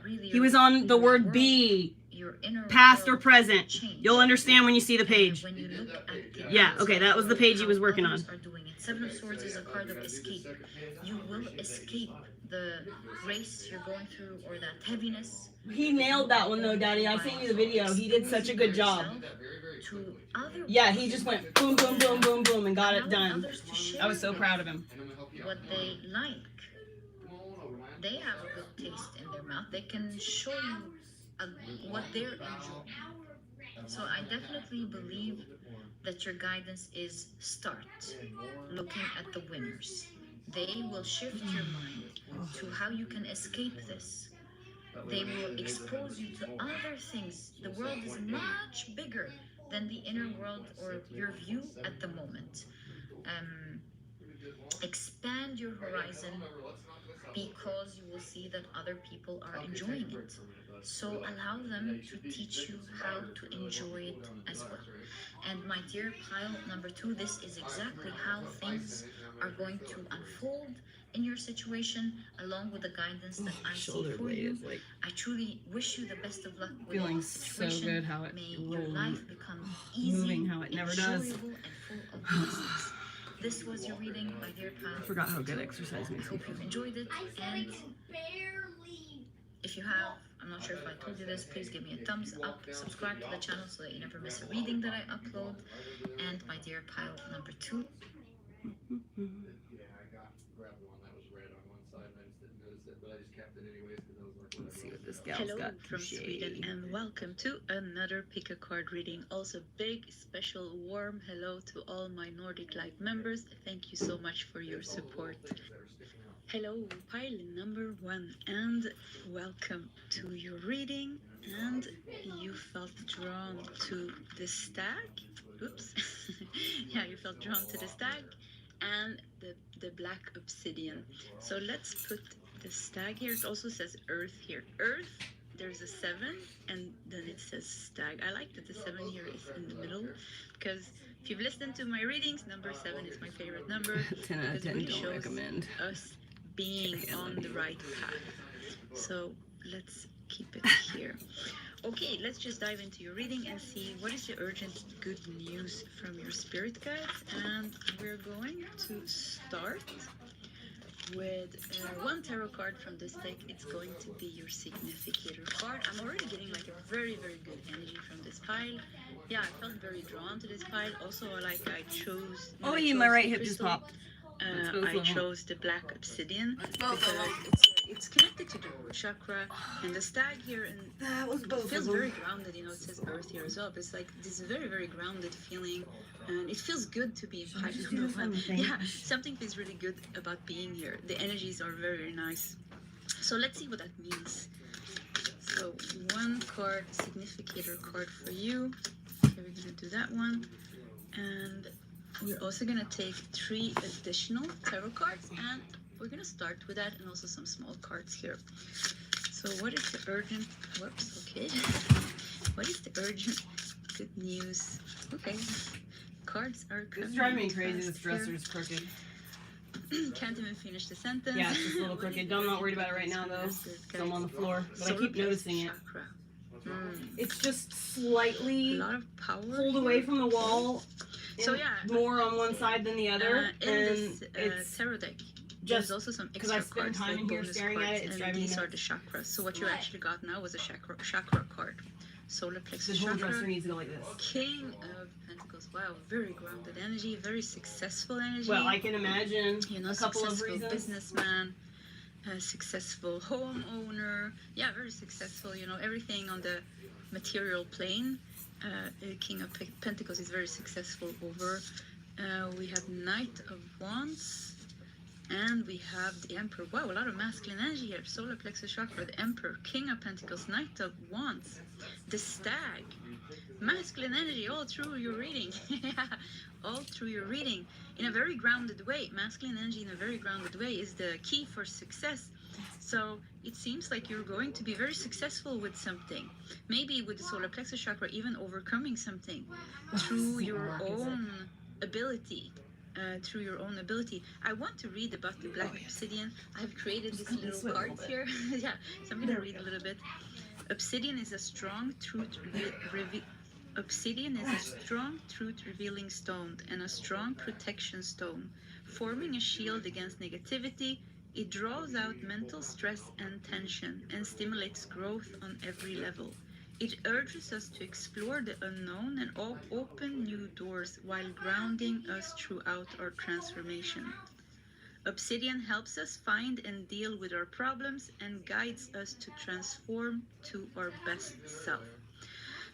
really He was on the your word world, B. your inner Past or world present. change. You'll understand when you see the page. When you look at the Yeah, outside okay, that was the page he was how working others on. Are doing it. Seven of Swords is a card of escape. You will escape the race you're going through or that heaviness. He nailed that one though, Daddy. I sent you the video. He did such a good job. To other Yeah, he just went boom, boom, boom, boom, boom, and got it allowing done. others to share I was so proud of him. what they like. They have a good taste in their mouth. They can show you what they're enjoying. So I definitely believe that your guidance is start looking at the winners. They will shift your mind to how you can escape this. They will expose you to other things. The world is much bigger than the inner world or your view at the moment. Expand your horizon because you will see that other people are enjoying it. So allow them to teach you how to enjoy it as well. And my dear pile number 2, this is exactly how things are going to unfold in your situation, along with the guidance that I see for you. I truly wish you the best of luck with Feeling the so situation. good how it May your rolled. life become easy, Moving how it never does. enjoyable, and full of blessings. This was your reading, my dear pal. I forgot how good exercise I makes me hope feel. you've enjoyed it. And if you have, I'm not sure if I told you this, please give me a thumbs up, subscribe to the channel so that you never miss a reading that I upload. And my dear pile number 2. Yeah, I grabbed one that was red on one side and I just didn't notice it, but I just kept it anyways because I was like, Let's see what this whatever. gal's Hello got. from Sweden and welcome to another pick a card reading. Also big special warm hello to all my Nordic Light members. Thank you so much for your support. Hello pile number 1 and welcome to your reading. And you felt drawn to the stag. Oops. Yeah, you felt drawn to the stag and the black obsidian. So let's put the stag here. It also says earth here. Earth, there's a 7 and then it says stag. I like that the 7 here is in the middle because if you've listened to my readings, number 7 is my favorite number. 10 out of because it 10 really don't shows recommend. us being on the right path. So let's keep it here. Okay, let's just dive into your reading and see what is the urgent good news from your spirit guides. And we're going to start with one tarot card from this deck. It's going to be your significator card. I'm already getting like a very, very good energy from this pile. Yeah, I felt very drawn to this pile. Also, like I chose... when Oh, I yeah, chose my right the hip just crystal, popped. That's both I of them. chose the black obsidian both of because them. it's connected to the root chakra and the stag here, and That was it both feels of them. very grounded. You know, it says earth here as well, but it's like this very, very grounded feeling, and it feels good to be in pile just do number this 1. one thing? Yeah, something feels really good about being here. The energies are very, very nice. So let's see what that means. So one card, significator card for you. Okay, we're gonna do that one, and we're also gonna take 3 additional tarot cards, and we're gonna start with that, and also some small cards here. So what is the urgent, whoops, okay. What is the urgent good news? Okay, cards are coming. It's driving me crazy, fast this dresser's crooked. Can't even finish the sentence. Yeah, it's just a little crooked. I'm not worried about it right now, though. So I'm on the floor, but I keep noticing it. It's just slightly A lot of power pulled away from the wall. So yeah, more on one side than the other, in and this it's tarot deck, just there's also some because I extra spend cards time like in here bonus staring cards, at it, it's and driving me these are nuts. the chakras. So what you actually got now was a chakra card. Solar plexus This whole chakra. dresser needs to go like this. King of Pentacles. Wow, very grounded energy, very successful energy. Well, I can imagine you know, a couple of successful reasons. businessman, a successful homeowner. Yeah, very successful. You know, everything on the material plane. King of Pentacles is very successful over. We have Knight of Wands, and we have the Emperor. Wow, a lot of masculine energy here. Solar plexus chakra, the Emperor, King of Pentacles, Knight of Wands, the Stag. Masculine energy all through your reading. Yeah, all through your reading. In a very grounded way. Masculine energy in a very grounded way is the key for success. So it seems like you're going to be very successful with something. Maybe with the solar plexus chakra, even overcoming something through your own ability. Through your own ability. I want to read about the black obsidian. I've created these little cards here. Yeah, so I'm gonna read a little bit. Obsidian is a strong truth-revealing stone and a strong protection stone, forming a shield against negativity. It draws out mental stress and tension and stimulates growth on every level. It urges us to explore the unknown and open new doors while grounding us throughout our transformation. Obsidian helps us find and deal with our problems and guides us to transform to our best self.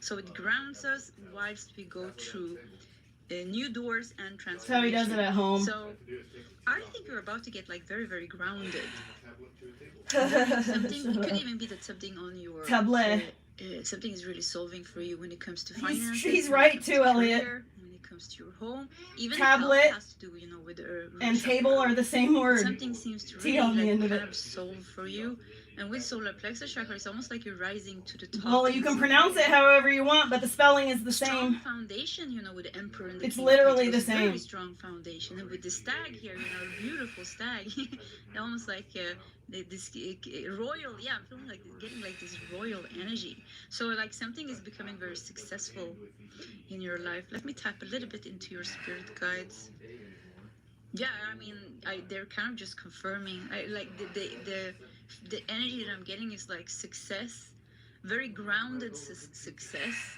So it grounds us whilst we go through new doors and transformation. That's how he does it at home. So I think you're about to get like very, very grounded. Something, it could even be that something on your tablet. Something is really solving for you when it comes to finances. He's right too, Elliot. When it comes to your home, even tablet health has to do, you know, with and table are the same word. Something seems to really on the end kind of it. of solve for you. And with solar plexus chakra, it's almost like you're rising to the top. Well, you can pronounce it however you want, but the spelling is the strong same. Foundation, you know, with the Emperor and the It's King literally the Very same. strong foundation, and with the stag here, you know, beautiful stag, almost like this royal. Yeah, I'm feeling like getting like this royal energy. So like something is becoming very successful in your life. Let me tap a little bit into your spirit guides. Yeah, I mean, they're kind of just confirming. Like the energy that I'm getting is like success, very grounded success,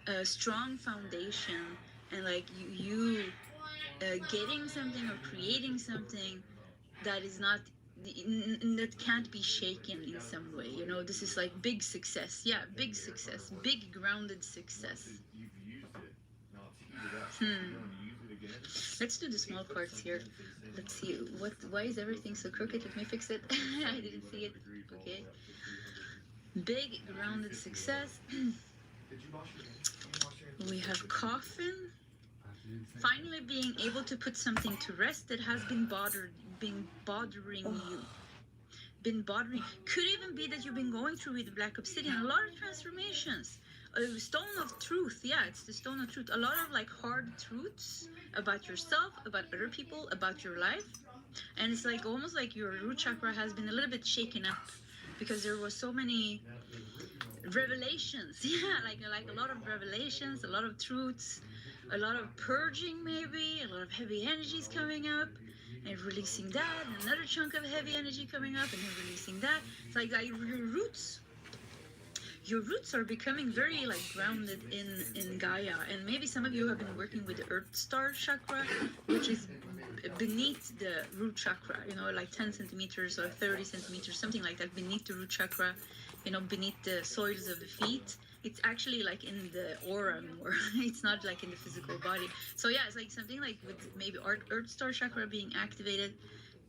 a strong foundation, and like you getting something or creating something that is not that can't be shaken in some way. You know, this is like big success. Yeah, big success, big grounded success. Let's do the small cards here. Let's see why is everything so crooked? Let me fix it. I didn't see it. Okay. Big grounded success. We have coffin. Finally being able to put something to rest that has been bothering you. Been bothering. Could even be that you've been going through with the black obsidian a lot of transformations. A stone of truth. Yeah, it's the stone of truth. A lot of like hard truths about yourself, about other people, about your life. And it's like almost like your root chakra has been a little bit shaken up because there was so many revelations. Yeah, like a lot of revelations, a lot of truths, a lot of purging maybe, a lot of heavy energies coming up and releasing that, and another chunk of heavy energy coming up and then releasing that. It's like your roots are becoming very like grounded in Gaia, and maybe some of you have been working with the Earth Star chakra, which is beneath the root chakra, you know, like 10 centimeters or 30 centimeters, something like that, beneath the root chakra, you know, beneath the soils of the feet. It's actually like in the aura more. It's not like in the physical body. So yeah, it's like something like with maybe Earth Star chakra being activated,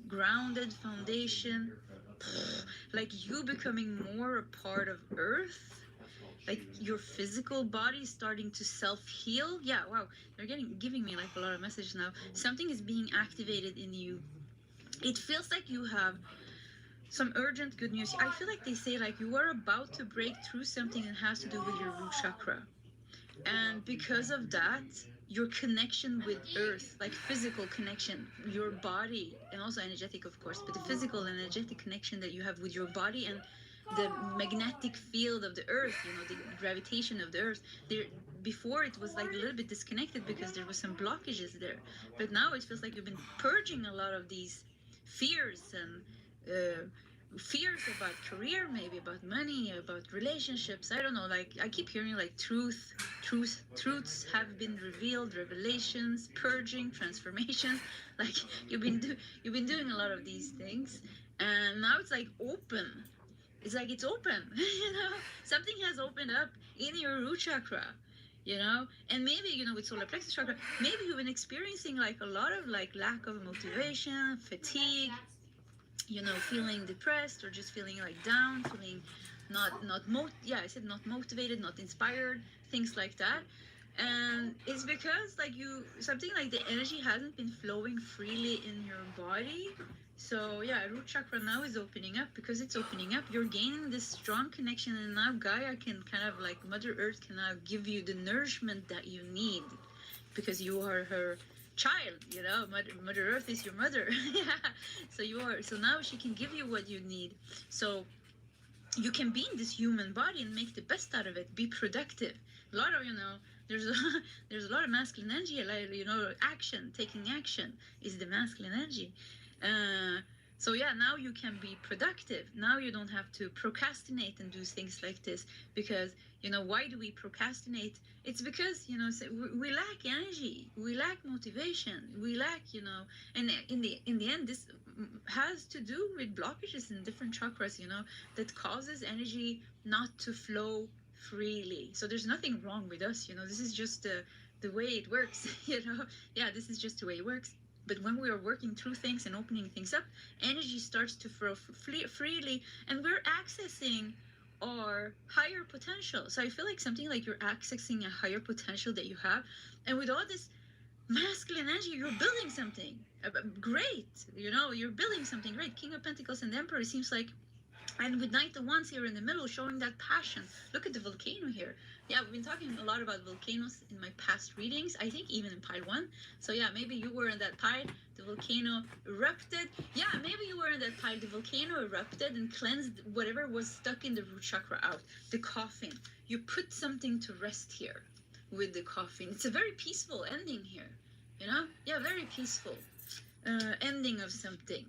grounded foundation, like you becoming more a part of Earth, like your physical body starting to self-heal. Yeah, wow, they're giving me like a lot of messages now. Something is being activated in you. It feels like you have some urgent good news. I feel like they say like you are about to break through something that has to do with your root chakra. And because of that, your connection with earth, like physical connection, your body, and also energetic, of course, but the physical and energetic connection that you have with your body and the magnetic field of the earth, you know, the gravitation of the earth, there, before it was like a little bit disconnected because there was some blockages there. But now it feels like you've been purging a lot of these fears and fears about career, maybe about money, about relationships. I don't know, like I keep hearing like truths have been revealed, revelations, purging, transformations. Like you've been doing a lot of these things, and now it's like open. It's like it's open. You know, something has opened up in your root chakra. You know, and maybe, you know, with solar plexus chakra, maybe you've been experiencing like a lot of like lack of motivation, fatigue, you know, feeling depressed or just feeling like down, feeling not motivated, not inspired, things like that. And it's because like something like the energy hasn't been flowing freely in your body. So yeah, root chakra now is opening up. Because it's opening up, you're gaining this strong connection, and now Gaia can kind of like Mother Earth can now give you the nourishment that you need, because you are her child, you know. Mother Earth is your mother. Yeah. So now she can give you what you need, so you can be in this human body and make the best out of it, be productive. A lot of, you know, there's a lot of masculine energy, like, you know, taking action is the masculine energy. So yeah, now you can be productive. Now you don't have to procrastinate and do things like this, because, you know, why do we procrastinate? It's because, you know, we lack energy, we lack motivation, we lack, you know, and in the end, this has to do with blockages in different chakras, you know, that causes energy not to flow freely. So there's nothing wrong with us, you know. This is just the way it works. You know. Yeah, this is just the way it works. But when we are working through things and opening things up, energy starts to flow freely, and we're accessing our higher potential. So I feel like something like you're accessing a higher potential that you have, and with all this masculine energy, you're building something great. You know, you're building something great. King of Pentacles and the Emperor, it seems like. And with Knight of Wands here in the middle, showing that passion. Look at the volcano here. Yeah, we've been talking a lot about volcanoes in my past readings. I think even in pile 1. So yeah, maybe you were in that pile. The volcano erupted. Yeah, maybe you were in that pile. The volcano erupted and cleansed whatever was stuck in the root chakra out. The coffin. You put something to rest here with the coffin. It's a very peaceful ending here. You know? Yeah, very peaceful ending of something.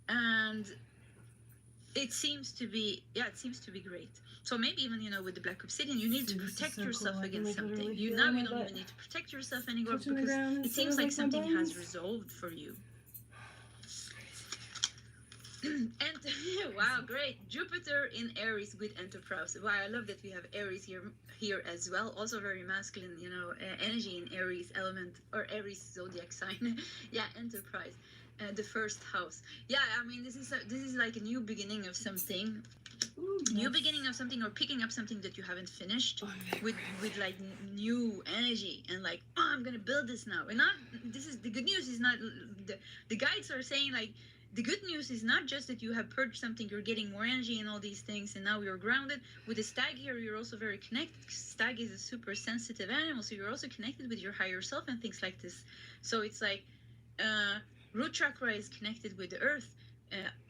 And it seems to be great. So maybe even, you know, with the black obsidian, you need to protect yourself against something. You don't even need to protect yourself anymore, because it seems like something has resolved for you. And wow, great. Jupiter in Aries with Enterprise. Wow, I love that we have Aries here as well. Also very masculine, you know, energy in Aries element, or Aries zodiac sign. Yeah, Enterprise. The first house. Yeah, I mean, this is like a new beginning of something. Ooh, yes. New beginning of something, or picking up something that you haven't finished, with like new energy, and like, oh, I'm gonna build this now. And not, this is the good news. Is not the guides are saying, like, the good news is not just that you have purged something, you're getting more energy and all these things, and now you're grounded. With the stag here, you're also very connected. Stag is a super sensitive animal, so you're also connected with your higher self and things like this. So it's like, root chakra is connected with the earth.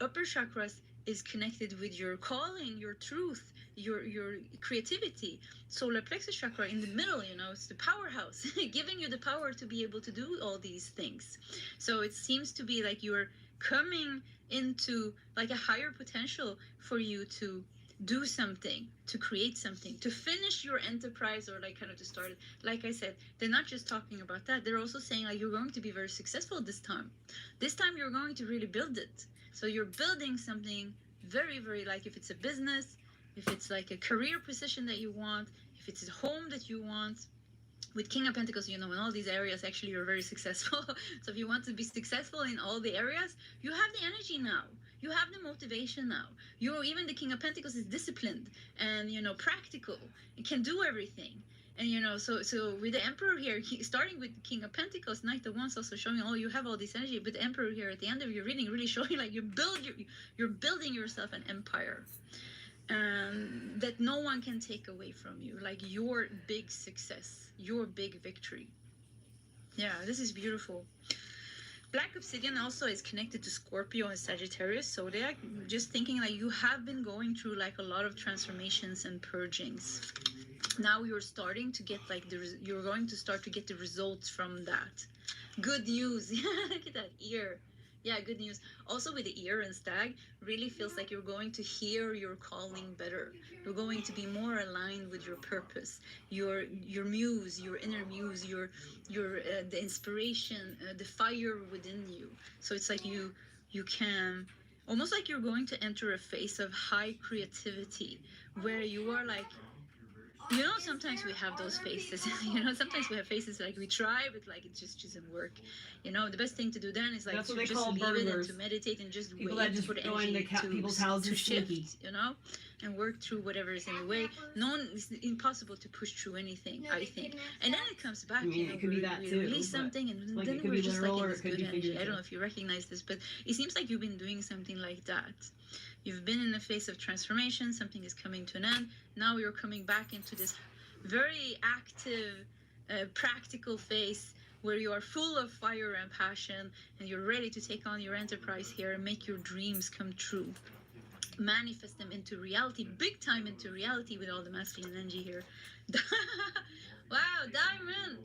Upper chakras is connected with your calling, your truth, your creativity. Solar plexus chakra in the middle, you know, it's the powerhouse, giving you the power to be able to do all these things. So it seems to be like you're coming into like a higher potential for you to do something, to create something, to finish your enterprise, or like kind of to start it. Like I said, they're not just talking about that. They're also saying like you're going to be very successful this time. This time you're going to really build it. So you're building something very, very, like if it's a business, if it's like a career position that you want, if it's a home that you want. With King of Pentacles, you know, in all these areas, actually you're very successful. So if you want to be successful in all the areas, you have the energy now. You have the motivation now. Even the King of Pentacles is disciplined and, you know, practical. It can do everything. And you know, so with the Emperor here, starting with King of Pentacles, Knight of Wands, also showing, oh, you have all this energy. But the Emperor here at the end of your reading really showing like you're building yourself an empire, that no one can take away from you, like your big success, your big victory. Yeah, this is beautiful. Black Obsidian also is connected to Scorpio and Sagittarius, so they're just thinking like you have been going through like a lot of transformations and purgings. Now you're starting to get like you're going to start to get the results from that. Good news. Look at that ear. Yeah, good news. Also with the ear and stag, really feels like you're going to hear your calling better. You're going to be more aligned with your purpose, your muse, your inner muse, your the inspiration, the fire within you. So it's like you can almost like you're going to enter a phase of high creativity where you are like, you know, sometimes we have those phases. You know, sometimes we have phases like we try, but like it just doesn't work. You know, the best thing to do then is like to just leave it and to meditate and just People wait that just for the go energy into people's houses to shift. sneaky. You know, and work through whatever is in the way. It's impossible to push through anything, I think. And then it comes back. I mean, you know, it could be that we too, release but, something, and like, then it could we're be just like literal in or this it could good be energy. I figurative. don't know if you recognize this, but it seems like you've been doing something like that. You've been in a phase of transformation. Something is coming to an end. Now you're coming back into this very active, practical phase where you are full of fire and passion, and you're ready to take on your enterprise here and make your dreams come true. Manifest them into reality, big time into reality, with all the masculine energy here. Wow, diamond.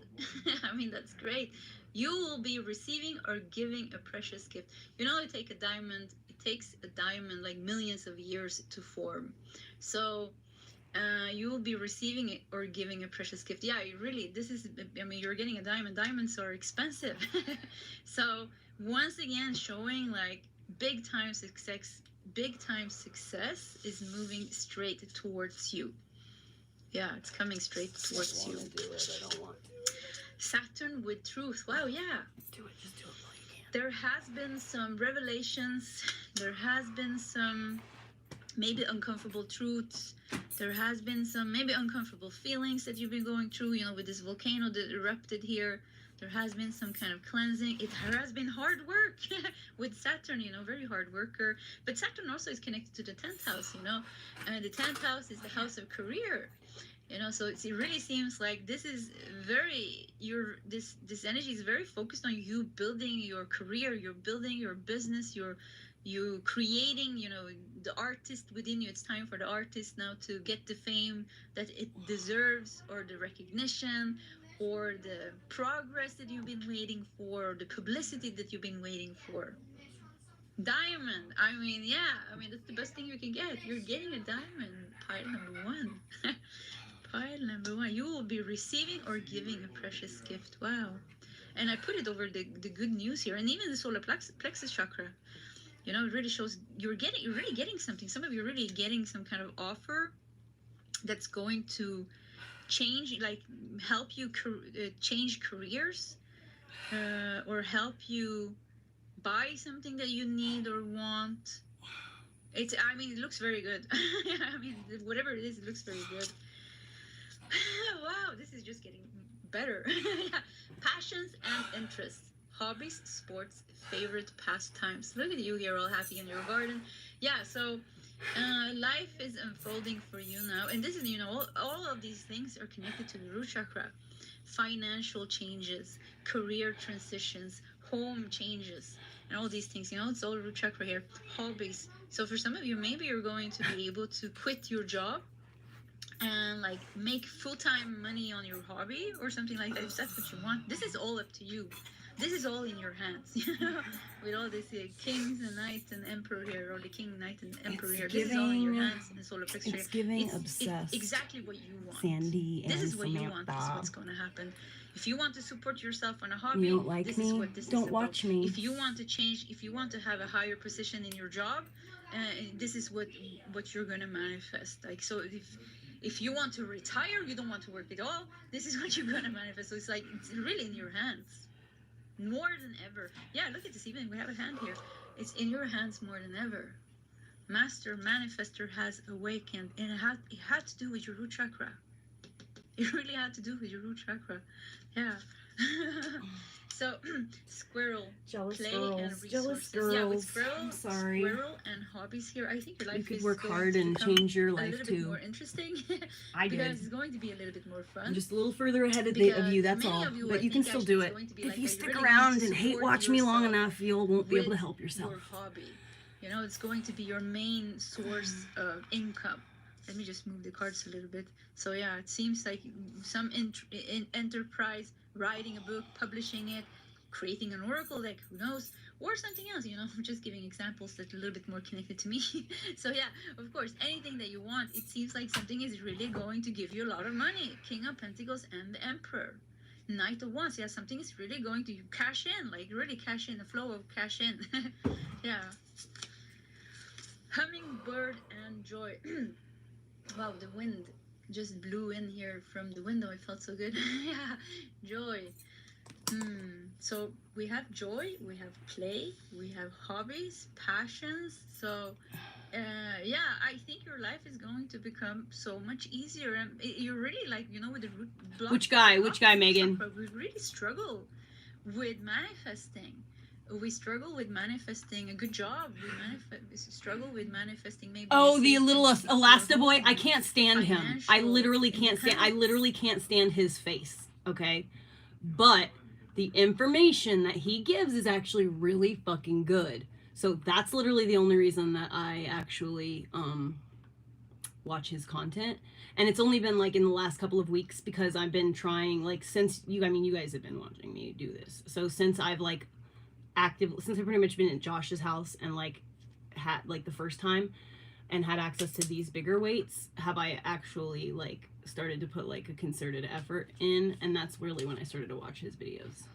I mean, that's great. You will be receiving or giving a precious gift. You know, it takes a diamond like millions of years to form. So you will be receiving it or giving a precious gift. Yeah, really, this is, I mean, you're getting a diamond. Diamonds are expensive. So once again, showing like big time success is moving straight towards you. Yeah, it's coming straight towards you. Do it. I don't want to. Saturn with truth. Wow, yeah. Do it. Just do it while you can. There has been some revelations. There has been some maybe uncomfortable truths. There has been some maybe uncomfortable feelings that you've been going through, you know, with this volcano that erupted here. There has been some kind of cleansing. It has been hard work with Saturn, you know, very hard worker. But Saturn also is connected to the 10th house, you know, and the 10th house is the house of career. You know, so it really seems like this is very, this energy is very focused on you building your career, you're building your business, you creating, you know, the artist within you. It's time for the artist now to get the fame that it deserves, or the recognition, or the progress that you've been waiting for, or the publicity that you've been waiting for. Diamond. I mean, yeah, I mean, that's the best thing you can get. You're getting a diamond. Pile number one. Pile number one. You will be receiving or giving a precious gift. Wow. And I put it over the good news here, and even the solar plexus chakra. You know, it really shows you're really getting something. Some of you are really getting some kind of offer that's going to change, like help you change careers, or help you buy something that you need or want. I mean, it looks very good. I mean, whatever it is, it looks very good. Wow, this is just getting better. Yeah. Passions and interests, hobbies, sports, favorite pastimes. Look at you here, all happy in your garden. Yeah, so life is unfolding for you now, and this is, you know, all of these things are connected to the root chakra. Financial changes, career transitions, home changes, and all these things. You know, it's all root chakra here. Hobbies. So for some of you, maybe you're going to be able to quit your job and like make full-time money on your hobby or something like that, if that's what you want. This is all up to you. This is all in your hands, you know, with all this kings and knights and emperor here, or the king, knight, and emperor here. This is all in your hands, and the solar plexus. It's giving obsessed. It's exactly what you want. Sandy and this is what Samantha. You want. This is what's going to happen. If you want to support yourself on a hobby, you don't like this me? is what this don't is watch about. me. If you want to change, if you want to have a higher position in your job, this is what you're going to manifest. Like, so if you want to retire, you don't want to work at all, this is what you're going to manifest. So it's like, it's really in your hands. More than ever. Yeah, look at this. Even we have a hand here. It's in your hands more than ever. Master Manifester has awakened, and it had to do with your root chakra. It really had to do with your root chakra. Yeah. So, squirrel. Jealous Play girls. and resources. Jealous girls. Yeah, with squirrel, I'm sorry. squirrel and hobbies here, I think your life You could is work going hard to and become change your a life little bit too. more interesting. I Because did. it's going to be a little bit more fun. I'm just a little further ahead of you, that's Many all. of you, But I you can think, still actually do it's it. going to be If like you that stick really around need to and hate support watch me long yourself enough, you won't be able to with help yourself. your hobby. You know, it's going to be your main source of income. Let me just move the cards a little bit. So yeah, it seems like some enterprise, writing a book, publishing it, creating an oracle deck, who knows, or something else. You know, I'm just giving examples that are a little bit more connected to me. So yeah, of course, anything that you want, it seems like something is really going to give you a lot of money. King of Pentacles and the Emperor. Knight of Wands. Yeah, something is really going to cash in, like really cash in, the flow of cash in. Yeah. Hummingbird and joy. Wow, the wind just blew in here from the window. It felt so good. Yeah, joy. So we have joy, we have play, we have hobbies, passions. So yeah, I think your life is going to become so much easier. And you're really like, you know, with the root block. Which guy, Megan? We really struggle with manifesting. We struggle with manifesting a good job. We struggle with manifesting maybe. Oh, the little Elasta boy. I can't stand him. I literally can't stand his face. Okay, but the information that he gives is actually really fucking good. So that's literally the only reason that I actually watch his content. And it's only been like in the last couple of weeks because I've been trying, like, since you guys have been watching me do this. So since I've like since I've pretty much been at Josh's house and like had like the first time and had access to these bigger weights, have I actually like started to put like a concerted effort in, and that's really when I started to watch his videos.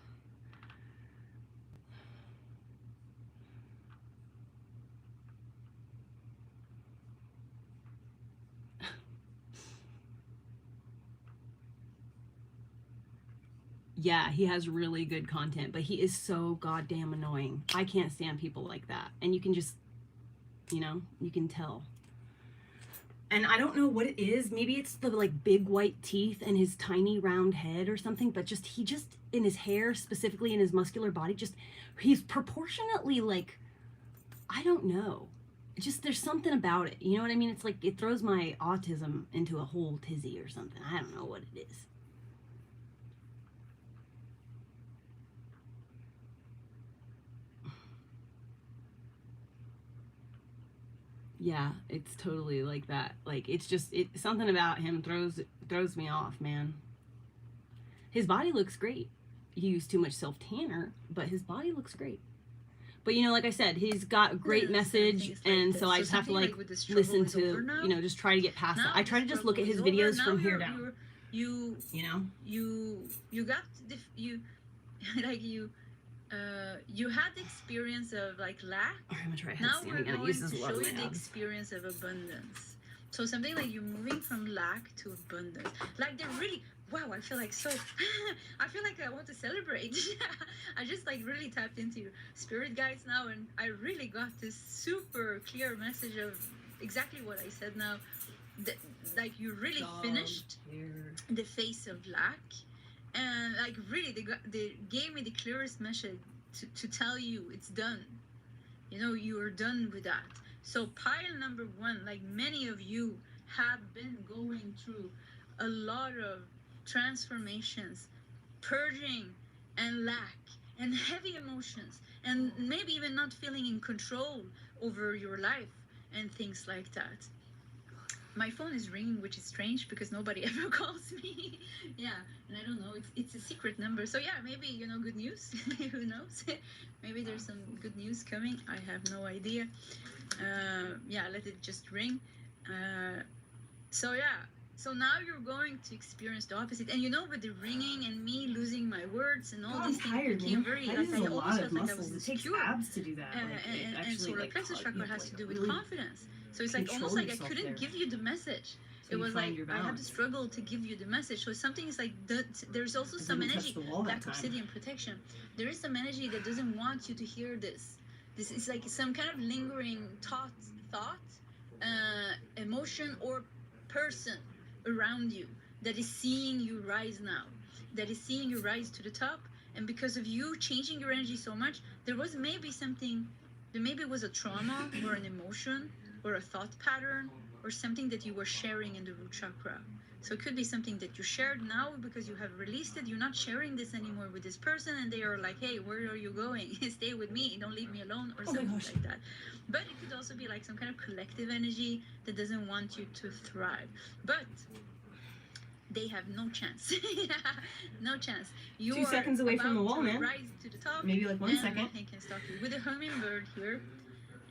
Yeah, he has really good content, but he is so goddamn annoying. I can't stand people like that. And you can just, you know, you can tell. And I don't know what it is. Maybe it's the like big white teeth and his tiny round head or something, but he just in his hair, specifically in his muscular body, he's proportionately like, I don't know. Just there's something about it. You know what I mean? It's like it throws my autism into a whole tizzy or something. I don't know what it is. Yeah, it's totally like that. Like it's just something about him throws me off, man. His body looks great. He used too much self-tanner, but his body looks great. But you know, like I said, he's got great message, and so I just have to like listen to, you know, just try to get past that. I try to just look at his videos from here down. You got like you had the experience of like lack. I'm gonna try now we're going to show you the experience of abundance. So something like you're moving from lack to abundance. Like they're really, wow, I feel like so, I feel like I want to celebrate. I just like really tapped into your spirit guides now, and I really got this super clear message of exactly what I said now. Like you really finished the face of lack. And like really, they gave me the clearest message to tell you it's done. You know, you are done with that. So pile number 1, like many of you have been going through a lot of transformations, purging and lack and heavy emotions, and maybe even not feeling in control over your life and things like that. My phone is ringing, which is strange because nobody ever calls me. Yeah, and I don't know, it's a secret number. So yeah, maybe, you know, good news. Who knows? Maybe there's some good news coming. I have no idea. Yeah, let it just ring. So yeah, so now you're going to experience the opposite. And you know, with the ringing and me losing my words and all these things became very, like, I almost felt like I was insecure. Abs to do that. And solar plexus chakra has to do with confidence. So it's like almost like I couldn't give you the message. It was like I had to struggle to give you the message. So something is like there's also some energy, lack obsidian protection. There is some energy that doesn't want you to hear this. This is like some kind of lingering thought, emotion, or person around you that is seeing you rise now, that is seeing you rise to the top. And because of you changing your energy so much, there was maybe something, maybe it was a trauma or an emotion or a thought pattern or something that you were sharing in the root chakra. So it could be something that you shared now because you have released it. You're not sharing this anymore with this person, and they are like, hey, where are you going? Stay with me, don't leave me alone, or something like that. But it could also be like some kind of collective energy that doesn't want you to thrive. But they have no chance. No chance. You're 2 seconds away from the wall, about to man. rise to the top. Maybe like 1 and second. I can start you with the hummingbird here.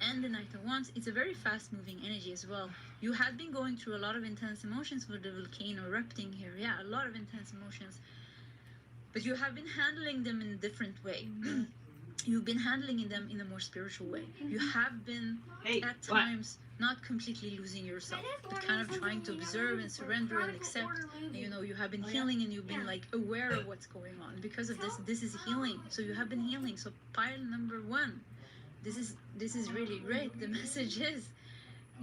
And the Knight of Wands, it's a very fast-moving energy as well. You have been going through a lot of intense emotions with the volcano erupting here. Yeah, a lot of intense emotions. But you have been handling them in a different way. You've been handling them in a more spiritual way. You have been, at times, not completely losing yourself, but kind of trying to observe and surrender and accept. You know, you have been healing and you've been like aware of what's going on. Because of this is healing. So you have been healing. So pile number 1. This is really great. The message is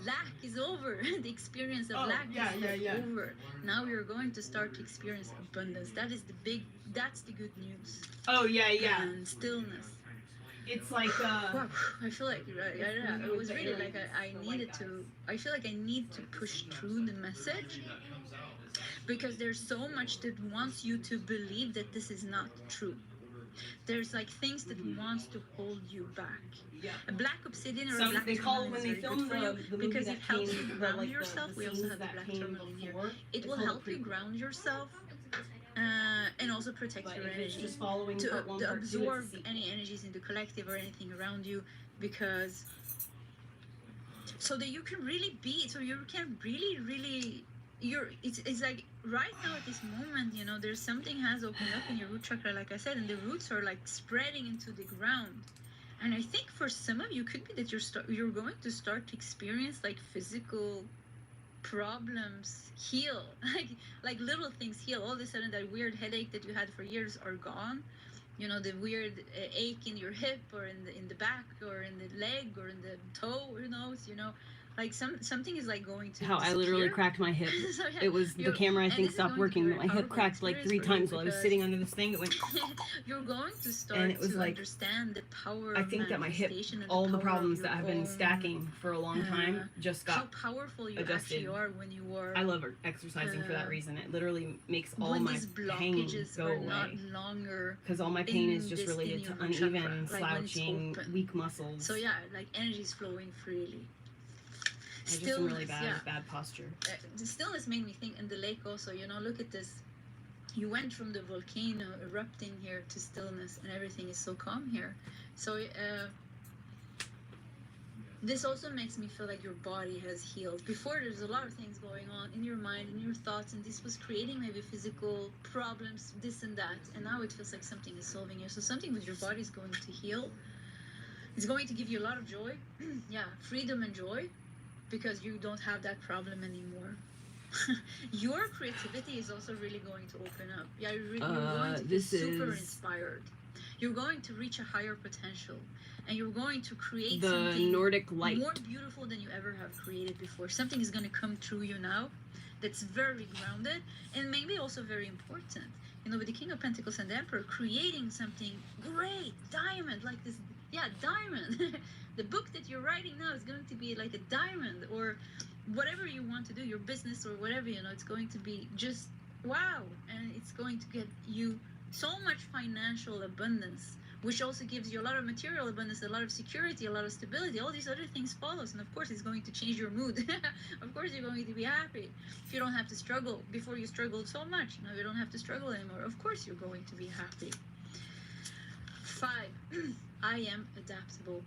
lack is over. The experience of lack is over. Now you're going to start to experience abundance. That's the good news. Oh yeah, yeah. And stillness. It's like I feel like it was really like I feel like I need to push through the message, because there's so much that wants you to believe that this is not true. There's like things that wants to hold you back. A black obsidian or a black they call tourmaline when is they very film good for you the movie because that it helps came, you ground like, yourself. We also have the black tourmaline here. It will help you ground yourself and also protect your energy. Just following To part 1, part 2, absorb it's a sequel. any energies in the collective or anything around you, because so that you can really be, so you can really it's like right now at this moment, you know, there's something has opened up in your root chakra, like I said, and the roots are like spreading into the ground. And I think for some of you, could be that you're going to start to experience like physical problems heal, like little things heal. All of a sudden, that weird headache that you had for years are gone. You know, the weird ache in your hip or in the back or in the leg or in the toe. Who knows? You know, like something is like going to. How I literally disappear. cracked my hip. So, yeah, It was the camera, I and think, this is stopped going to be working, a but my hip powerful cracked like 3 experience for you times while I was because sitting under this thing. It went. You're going to start And it was to like, understand the power I of think that my hip, manifestation and all the power of problems your that have been own, stacking for a long time just how got. powerful you adjusted. actually are when you are. I love exercising for that reason. It literally makes all when my these pain blockages go are not away. longer. Because all my pain is just in related to your root chakra, uneven, like when it's slouching, open. weak muscles. So yeah, like energy is flowing freely. I just am really Stillness, bad posture. The stillness made me think, and the lake also, you know, look at this. You went from the volcano erupting here to stillness, and everything is so calm here. So this also makes me feel like your body has healed. Before, there's a lot of things going on in your mind, in your thoughts, and this was creating maybe physical problems, this and that. And now it feels like something is solving you. So something with your body is going to heal. It's going to give you a lot of joy. Yeah, freedom and joy, because you don't have that problem anymore. Your creativity is also really going to open up. Yeah, you're going to be super inspired. You're going to reach a higher potential, and you're going to create something Nordic light. more beautiful than you ever have created before. Something is going to come through you now that's very grounded and maybe also very important. You know, with the King of Pentacles and the Emperor, creating something great, diamond, like this. Yeah, diamond. The book that you're writing now is going to be like a diamond, or whatever you want to do, your business or whatever, you know, it's going to be just wow. And it's going to get you so much financial abundance, which also gives you a lot of material abundance, a lot of security, a lot of stability. All these other things follows, and of course it's going to change your mood. Of course you're going to be happy. If you don't have to struggle, before you struggled so much, now you don't have to struggle anymore. Of course you're going to be happy. 5. I am adaptable.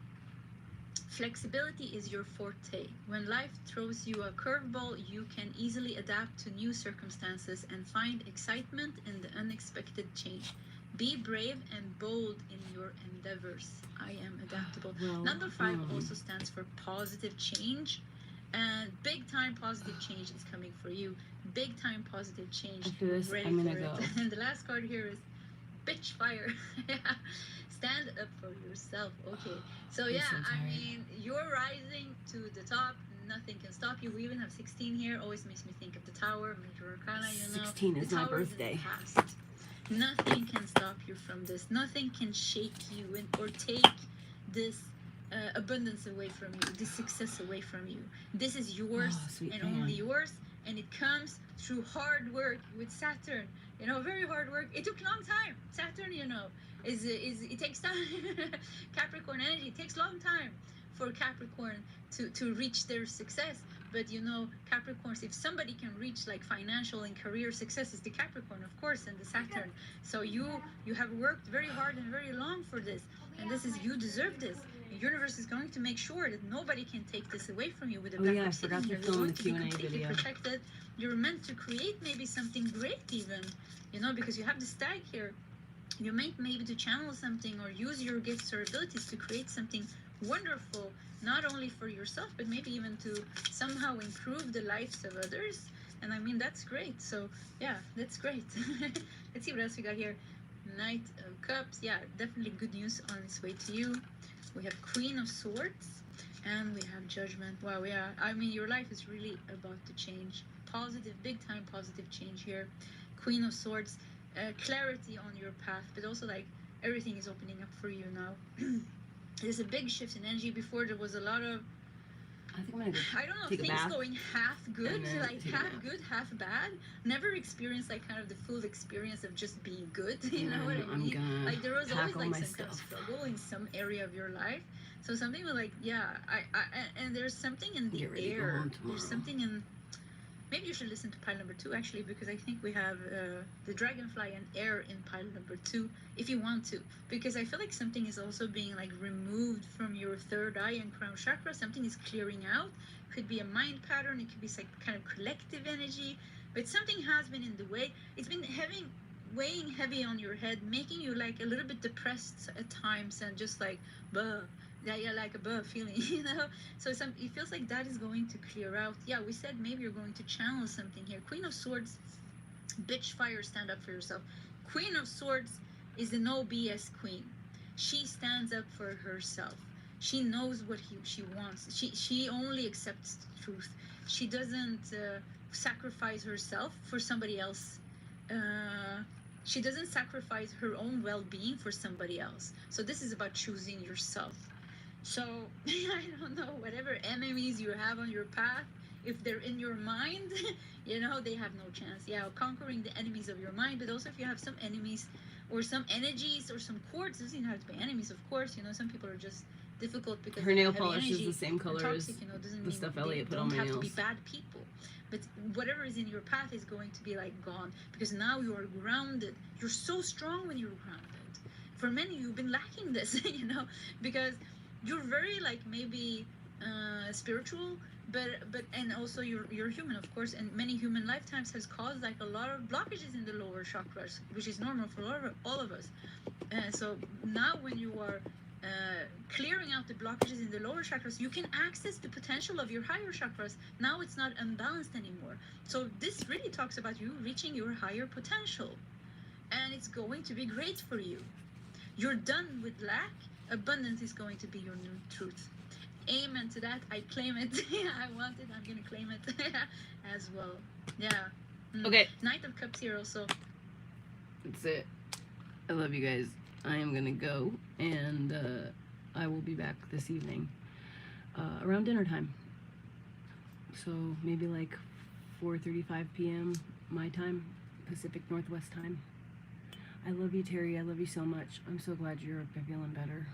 Flexibility is your forte. When life throws you a curveball, you can easily adapt to new circumstances and find excitement in the unexpected change. Be brave and bold in your endeavors. I am adaptable. Number 5 also stands for positive change. And big time positive change is coming for you. Big time positive change. After this, Ready I'm gonna for go. it. And the last card here is bitch fire. Stand up for yourself. Okay. So yeah, I mean, you're rising to the top nothing can stop you. We even have 16 here. Always makes me think of the Tower, Major Arcana, you know. 16 is the my Tower is in the birthday. past. Nothing can stop you from this. Nothing can shake you or take this abundance away from you, this success away from you. This is yours and only yours, and it comes through hard work with Saturn. You know, very hard work. It took a long time. Saturn, you know, it takes time. Capricorn energy, it takes a long time for Capricorn to reach their success. But you know, Capricorns, if somebody can reach like financial and career success, is the Capricorn, of course, and the Saturn. So you have worked very hard and very long for this, and this is, you deserve this. The universe is going to make sure that nobody can take this away from you with a backup. I forgot to film the Q&A video. Protected. You're meant to create maybe something great, even, you know, because you have the stag here. You're meant maybe to channel something or use your gifts or abilities to create something wonderful, not only for yourself, but maybe even to somehow improve the lives of others. And I mean, that's great. So yeah, that's great. Let's see what else we got here. Knight of Cups. Yeah, definitely good news on its way to you. We have Queen of Swords, and we have Judgment. Wow, yeah, I mean, your life is really about to change. Positive, big time positive change here. Queen of Swords, clarity on your path, but also like everything is opening up for you now. There's a big shift in energy. Before there was a lot of, I don't know, things going half good, like half good, half bad. Never experienced like kind of the full experience of just being good. You know what I mean? Like there was always like some kind of struggle in some area of your life. So something was like, yeah, and there's something in the air. There's something in. Maybe you should listen to pile number 2, actually, because I think we have the dragonfly and air in pile number 2, if you want to. Because I feel like something is also being like removed from your third eye and crown chakra. Something is clearing out. Could be a mind pattern. It could be like kind of collective energy. But something has been in the way. It's been weighing heavy on your head, making you like a little bit depressed at times and just like, bah. Yeah, like a buh feeling, you know. So it feels like that is going to clear out. Yeah, we said maybe you're going to channel something here. Queen of Swords, bitch fire, stand up for yourself. Queen of Swords is the no BS queen. She stands up for herself. She knows what she wants. She only accepts truth. She doesn't sacrifice herself for somebody else. She doesn't sacrifice her own well-being for somebody else. So this is about choosing yourself. So, I don't know, whatever enemies you have on your path, if they're in your mind, you know, they have no chance. Yeah, conquering the enemies of your mind, but also if you have some enemies or some energies or some cords, it doesn't have to be enemies, of course. You know, some people are just difficult because her nail polish is the same color as you know, doesn't the mean stuff Elliot put on my nails. They don't have to be bad people. But whatever is in your path is going to be like gone, because now you are grounded. You're so strong when you're grounded. For many, you've been lacking this, you know, because you're very like maybe spiritual, but and also you're human, of course, and many human lifetimes has caused like a lot of blockages in the lower chakras, which is normal for all of us. So now when you are clearing out the blockages in the lower chakras, you can access the potential of your higher chakras. Now it's not unbalanced anymore. So this really talks about you reaching your higher potential, and it's going to be great for you. You're done with lack. Abundance is going to be your new truth. Amen to that. I claim it. I want it. I'm gonna claim it as well. Yeah. Okay. Knight of Cups here also. That's it. I love you guys. I am gonna go, and I will be back this evening around dinner time. So maybe like 4:35 p.m. my time, Pacific Northwest time. I love you, Terry. I love you so much. I'm so glad you're feeling better.